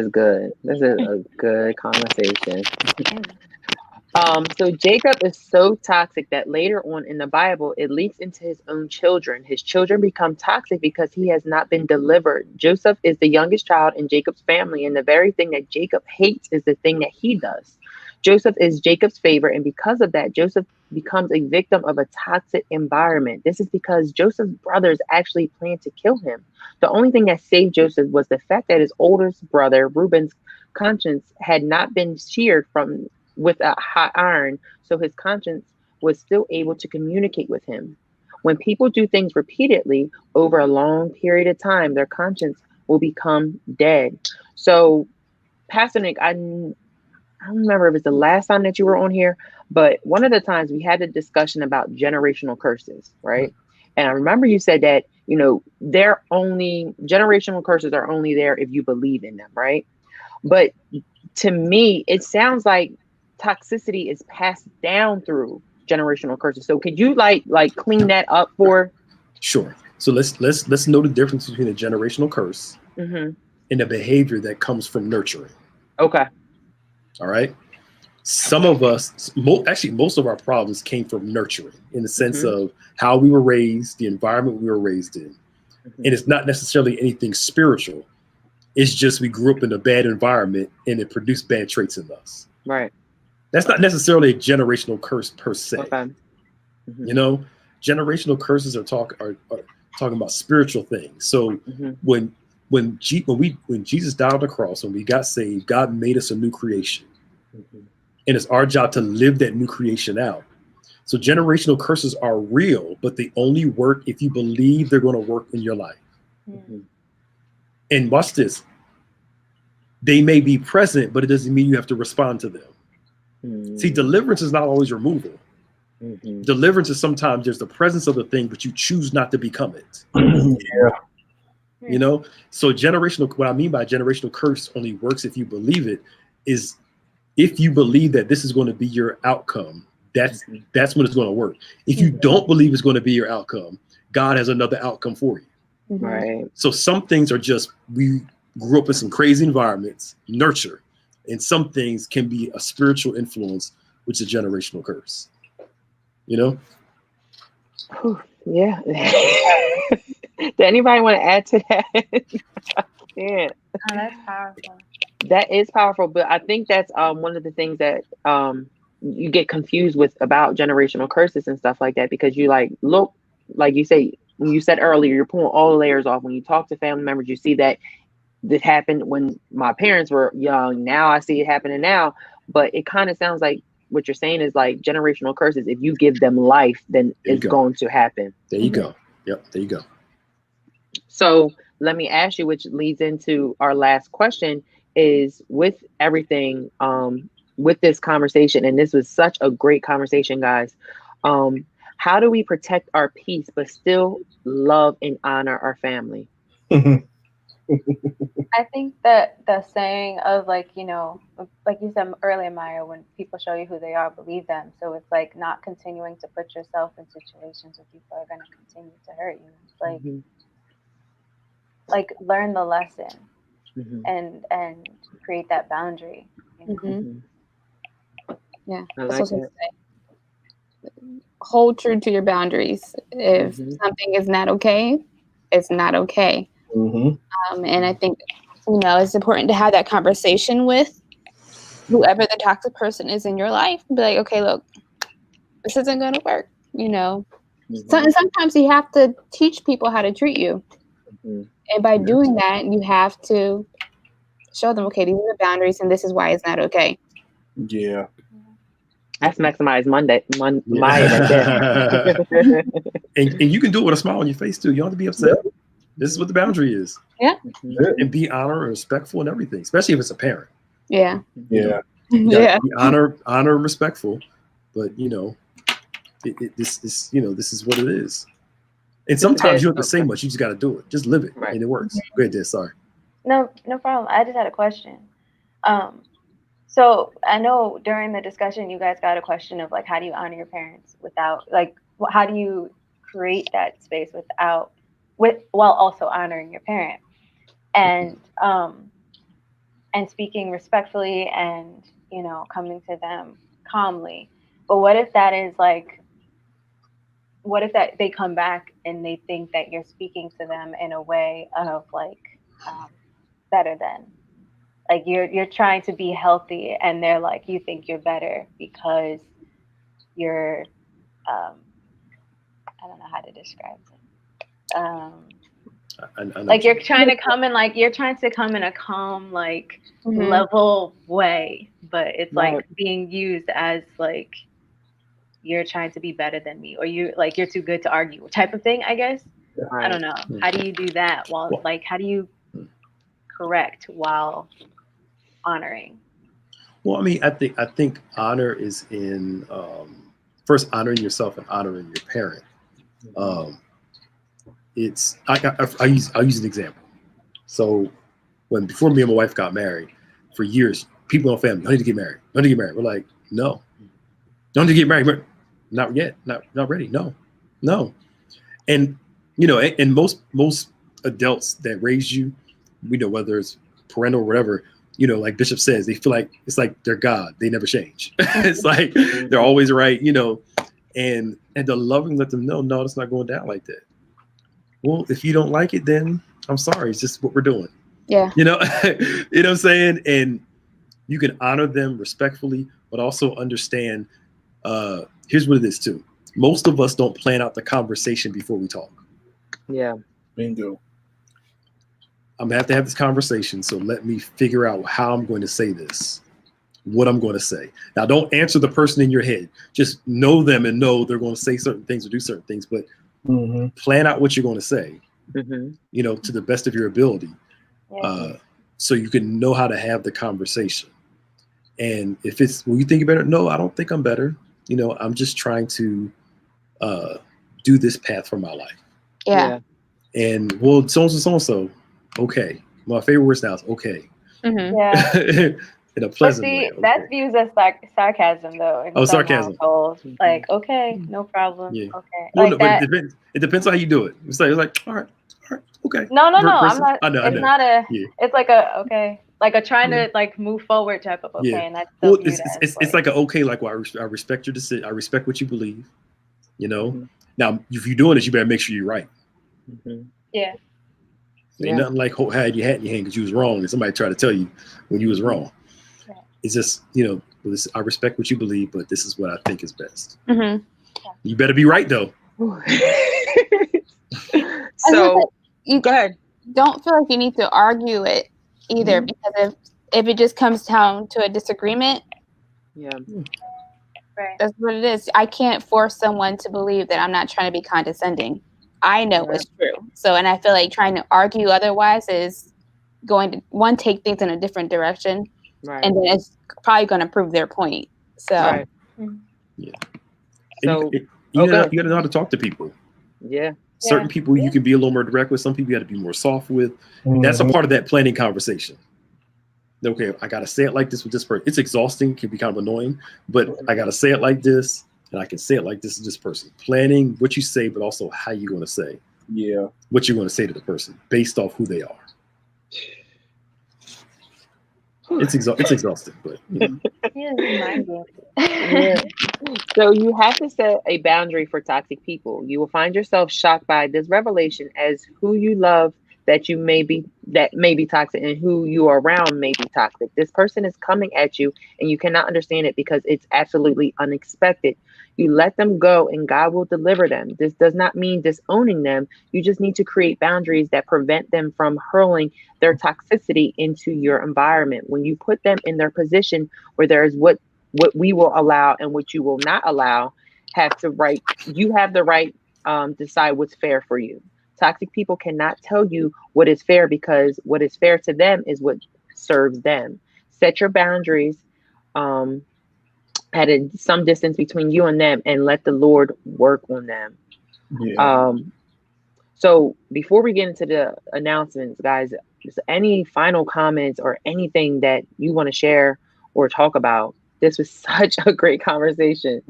good. This is a good conversation. So Jacob is so toxic that later on in the Bible, it leaks into his own children. His children become toxic because he has not been delivered. Joseph is the youngest child in Jacob's family, and the very thing that Jacob hates is the thing that he does. Joseph is Jacob's favorite, and because of that, Joseph becomes a victim of a toxic environment. This is because Joseph's brothers actually planned to kill him. The only thing that saved Joseph was the fact that his oldest brother, Reuben's conscience had not been seared with a hot iron, so his conscience was still able to communicate with him. When people do things repeatedly over a long period of time, their conscience will become dead. So, Pastor Nick, I don't remember if it's the last time that you were on here, but one of the times we had a discussion about generational curses, right? And I remember you said that, you know, they're only, generational curses are only there if you believe in them, right? But to me, it sounds like toxicity is passed down through generational curses. So could you like clean that up for? Sure. So let's know the difference between a generational curse and the behavior that comes from nurturing. Okay. All right. Some of us, actually, most of our problems came from nurturing, in the sense of how we were raised, the environment we were raised in. And it's not necessarily anything spiritual. It's just we grew up in a bad environment and it produced bad traits in us. Right. That's not necessarily a generational curse per se. Okay. You know, generational curses are talking about spiritual things. So when Jesus died on the cross, when we got saved, God made us a new creation. And it's our job to live that new creation out. So generational curses are real, but they only work if you believe they're going to work in your life. And watch this. They may be present, but it doesn't mean you have to respond to them. See, deliverance is not always removal. Deliverance is sometimes there's the presence of the thing, but you choose not to become it. You know, so what I mean by generational curse only works if you believe it, is if you believe that this is going to be your outcome, that's when it's going to work. If you don't believe it's going to be your outcome, God has another outcome for you. Right. So some things are just, we grew up in some crazy environments, nurture, and some things can be a spiritual influence, which is a generational curse. You know? Yeah. Does anybody want to add to that? I can't. Oh, that's powerful. That is powerful, but I think that's one of the things that you get confused with about generational curses and stuff like that, because you look, like you say, when you said earlier, you're pulling all the layers off. When you talk to family members, you see that this happened when my parents were young. Now I see it happening now, but it kind of sounds like what you're saying is like generational curses. If you give them life, then it's going to happen. There you go. Yep. There you go. So let me ask you, which leads into our last question, is with everything, with this conversation, and this was such a great conversation, guys. How do we protect our peace but still love and honor our family? I think that the saying of, like, you know, like you said earlier, Maya, when people show you who they are, believe them. So it's like not continuing to put yourself in situations where people are going to continue to hurt you. It's like learn the lesson and create that boundary. You know? Yeah. I like that. Hold true to your boundaries. If something is not okay, it's not okay. And I think, you know, it's important to have that conversation with whoever the toxic person is in your life. Be like, okay, look, this isn't going to work. You know, sometimes you have to teach people how to treat you. And by doing that, you have to show them, okay, these are the boundaries and this is why it's not okay. Yeah. That's Maximize Monday. Maya. and you can do it with a smile on your face too. You don't have to be upset. This is what the boundary is. Yeah. And be honor and respectful and everything, especially if it's a parent. Yeah. Yeah. Yeah. Be honor and respectful, but you know, this is what it is. And sometimes you don't have to say much. You just got to do it. Just live it, and it works. Go ahead, Des. Sorry. No problem. I just had a question. So I know during the discussion, you guys got a question of like, how do you honor your parents without, like, how do you create that space while also honoring your parent and speaking respectfully and, you know, coming to them calmly. But what if that is like, what if that they come back and they think that you're speaking to them in a way of like better than, like you're trying to be healthy and they're like, you think you're better because you're I don't know how to describe it. Like you're trying to come in a calm, like level way, but it's like being used as like you're trying to be better than me, or you're too good to argue type of thing, I guess. I don't know. How do you do that how do you correct while honoring? Well, I mean, I think honor is in first honoring yourself and honoring your parent. it's I'll use an example. So before me and my wife got married, for years, people in our family, I need to get married. I need to get married. We're like, no, don't need to get married. Not yet. Not ready. No. And and most adults that raise you, whether it's parental or whatever, like Bishop says, they feel like it's like they're God. They never change. It's like they're always right, and to lovingly let them know, no, it's not going down like that. Well, if you don't like it, then I'm sorry. It's just what we're doing. Yeah. You know what I'm saying? And you can honor them respectfully, but also understand, here's what it is too. Most of us don't plan out the conversation before we talk. Yeah. Bingo. I'm gonna have to have this conversation. So let me figure out how I'm going to say this, what I'm going to say. Now, don't answer the person in your head. Just know them and know they're going to say certain things or do certain things, but plan out what you're going to say, to the best of your ability. So you can know how to have the conversation. And if it's, well, you think you're better? No, I don't think I'm better. I'm just trying to do this path for my life. Yeah. And well, so-and-so. Okay. My favorite words now is okay. Yeah. In a pleasant way. Okay. That's views as sarcasm, though. Sarcasm. Like, okay, no problem. Yeah. Okay. Well, like no, but it depends on how you do it. It's like all right, okay. No, I'm not. I know. Not a. Yeah. It's like a okay, like a trying to like move forward type of okay, and that's still it's like a okay, like well, I respect your decision. I respect what you believe. Now if you're doing this, you better make sure you're right. Yeah. Ain't nothing like had your hat in your hand because you was wrong, and somebody tried to tell you when you was wrong. Yeah. It's just I respect what you believe, but this is what I think is best. You better be right though. So you go ahead. Don't feel like you need to argue it either, because if it just comes down to a disagreement, right, that's what it is. I can't force someone to believe that I'm not trying to be condescending. I know it's true. So, and I feel like trying to argue otherwise is going to take things in a different direction, and then it's probably going to prove their point. So, yeah. So you got to know how to talk to people. Yeah. Certain people you can be a little more direct with. Some people you got to be more soft with. That's a part of that planning conversation. Okay, I got to say it like this with this person. It's exhausting, can be kind of annoying, but I got to say it like this, and I can say it like this to this person. Planning what you say, but also how you're going to say. Yeah. What you're going to say to the person based off who they are. It's exhausting, but So you have to set a boundary for toxic people. You will find yourself shocked by this revelation as who you love that may be toxic, and who you are around may be toxic. This person is coming at you and you cannot understand it because it's absolutely unexpected. You let them go and God will deliver them. This does not mean disowning them. You just need to create boundaries that prevent them from hurling their toxicity into your environment. When you put them in their position where there is what we will allow and what you will not allow, you have the right to decide what's fair for you. Toxic people cannot tell you what is fair, because what is fair to them is what serves them. Set your boundaries at some distance between you and them, and let the Lord work on them. Yeah. So before we get into the announcements, guys, is any final comments or anything that you want to share or talk about? This was such a great conversation.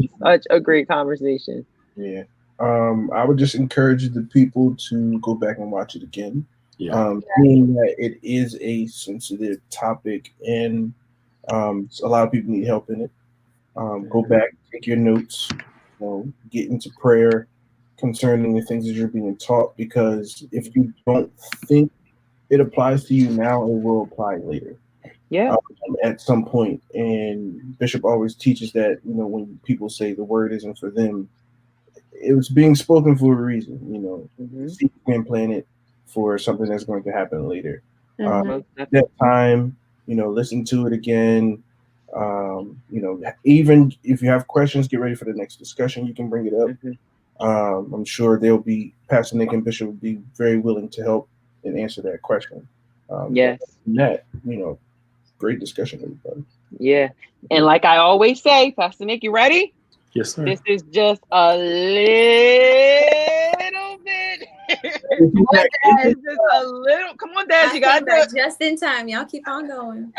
Yeah. I would just encourage the people to go back and watch it again. Meaning that it is a sensitive topic, and a lot of people need help in it. Go back, take your notes, get into prayer concerning the things that you're being taught, because if you don't think it applies to you now, it will apply later. Yeah. At some point. And Bishop always teaches that, when people say the word isn't for them, it was being spoken for a reason. Seed being planted for something that's going to happen later. That time, listen to it again. Even if you have questions, get ready for the next discussion. You can bring it up. I'm sure Pastor Nick and Bishop will be very willing to help and answer that question. Yes. Great discussion, everybody. Yeah. And like I always say, Pastor Nick, you ready? Yes, sir. This is just a little bit. Just a little. Come on, Dad. You got that just in time. Y'all keep on going.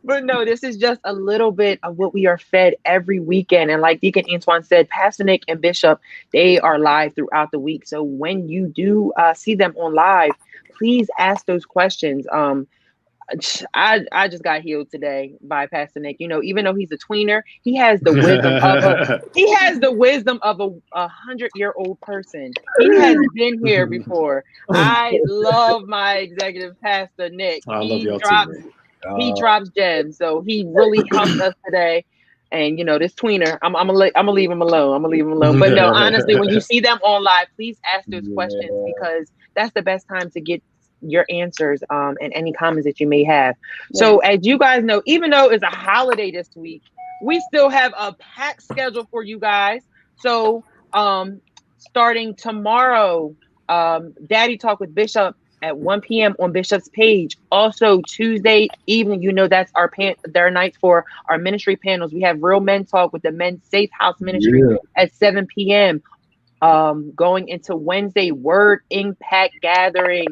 But no, this is just a little bit of what we are fed every weekend. And like Deacon Antoine said, Pastor Nick and Bishop, they are live throughout the week. So when you do see them on live, please ask those questions. I just got healed today by Pastor Nick. You know, even though he's a tweener, he has the wisdom of a 100-year-old person. He has been here before. I love my executive pastor Nick. He drops gems, so he really helped us today. And you know, this tweener, I'm gonna leave him alone. But no, honestly, when you see them on live, please ask those questions because that's the best time to get your answers and any comments that you may have. So as you guys know, even though it's a holiday this week, we still have a packed schedule for you guys. So starting tomorrow, Daddy Talk with Bishop at 1 p.m. on Bishop's page. Also Tuesday evening, you know, that's their night for our ministry panels. We have Real Men Talk with the Men's Safe House Ministry at 7 p.m. Going into Wednesday, Word Impact Gathering.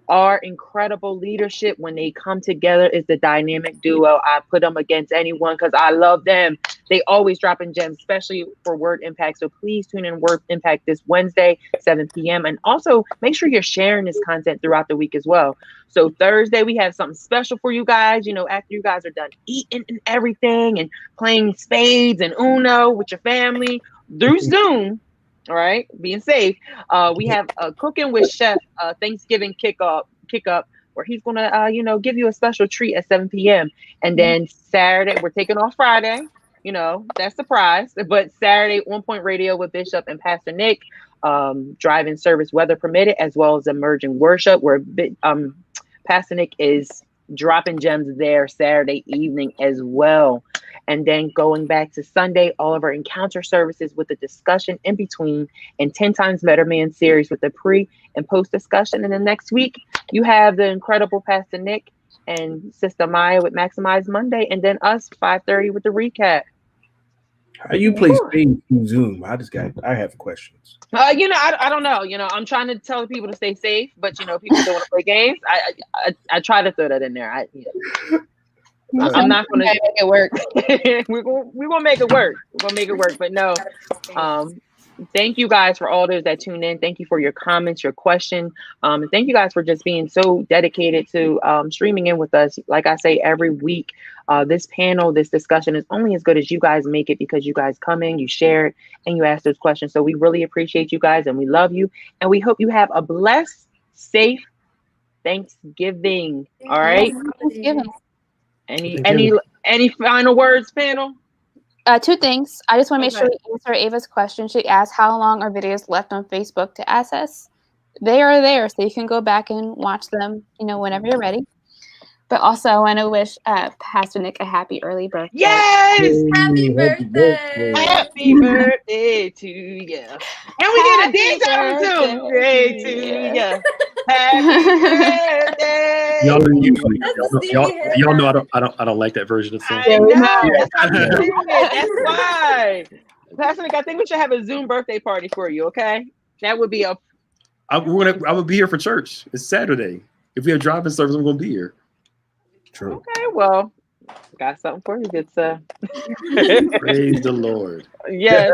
Our incredible leadership, when they come together, is the dynamic duo. I put them against anyone because I love them. They always dropping gems, especially for Word Impact. So please tune in Word Impact this Wednesday, 7 p.m. And also make sure you're sharing this content throughout the week as well. So Thursday, we have something special for you guys. You know, after you guys are done eating and everything and playing spades and Uno with your family through Zoom. All right, being safe. We have a Cooking with Chef Thanksgiving kick up where he's gonna give you a special treat at 7 p.m. And then Saturday, we're taking off Friday. You know, that's surprise. But Saturday, On Point Radio with Bishop and Pastor Nick, drive-in service weather permitted, as well as emerging worship, where Pastor Nick is dropping gems there Saturday evening as well. And then going back to Sunday, all of our encounter services with the discussion in between, and 10 Times Better Man series with the pre and post discussion. And then next week, you have the incredible Pastor Nick and Sister Maya with Maximize Monday, and then us 5:30 with the recap. How you play spades through Zoom? I have questions. I don't know. You know, I'm trying to tell people to stay safe, but you know, people don't want to play games. I try to throw that in there. I'm not gonna make it work. we're gonna make it work. We're gonna make it work. But no, thank you guys for all those that tune in. Thank you for your comments, your question, and thank you guys for just being so dedicated to streaming in with us. Like I say every week, this panel, this discussion is only as good as you guys make it, because you guys come in, you share it, and you ask those questions. So we really appreciate you guys, and we love you, and we hope you have a blessed, safe Thanksgiving. All right. Thanksgiving. Any final words, panel? 2 things. I just want to make sure we answer Ava's question. She asked how long are videos left on Facebook to access. They are there, so you can go back and watch them, whenever you're ready. But also, I want to wish Pastor Nick a happy early birthday. Yes! Happy birthday! Happy birthday to you. And we get a dance out too. Birthday to you. Happy birthday. Y'all know I don't like that version of the song. I know. That's why. Pastor Nick, I think we should have a Zoom birthday party for you. Okay, that would be I would be here for church. It's Saturday. If we have driving service, I'm gonna be here. True. Okay, well, got something for you, good sir. Praise the Lord. Yes.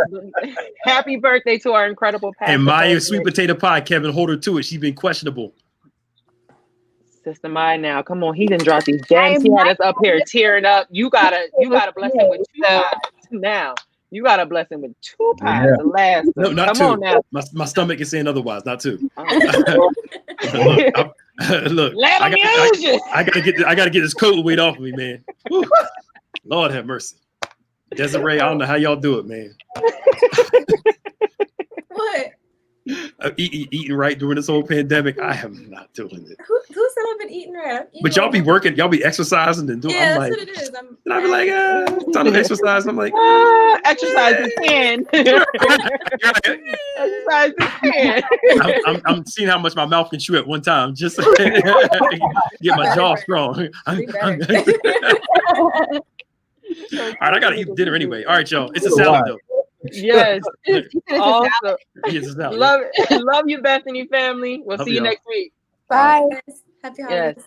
Happy birthday to our incredible pastor. And Maya sweet potato pie, Kevin, hold her to it. She's been questionable. Sister Maya, now come on, he didn't drop these gems. He had us up here tearing up. You gotta bless him with 2 pies now. You gotta bless him with 2 pies. Yeah. The last. No, not come 2. On now. My stomach is saying otherwise. Not 2. Look, I gotta get this coat weight off of me, man. Woo. Lord have mercy. Desiree, I don't know how y'all do it, man. What? Eating right during this whole pandemic, I am not doing it. Who said I've been eating right? But y'all be working, y'all be exercising and doing. Yeah, I'm that's like, what it is. And I be like, time to exercise. I'm like, exercise is can. Exercise is can. I'm seeing how much my mouth can chew at one time, just to get my jaw strong. All right, I gotta eat dinner anyway. All right, y'all. It's a salad though. Yes. Also, Yes, love you, Bethany family. We'll Love see you y'all. next week. Bye. Happy holidays. Yes.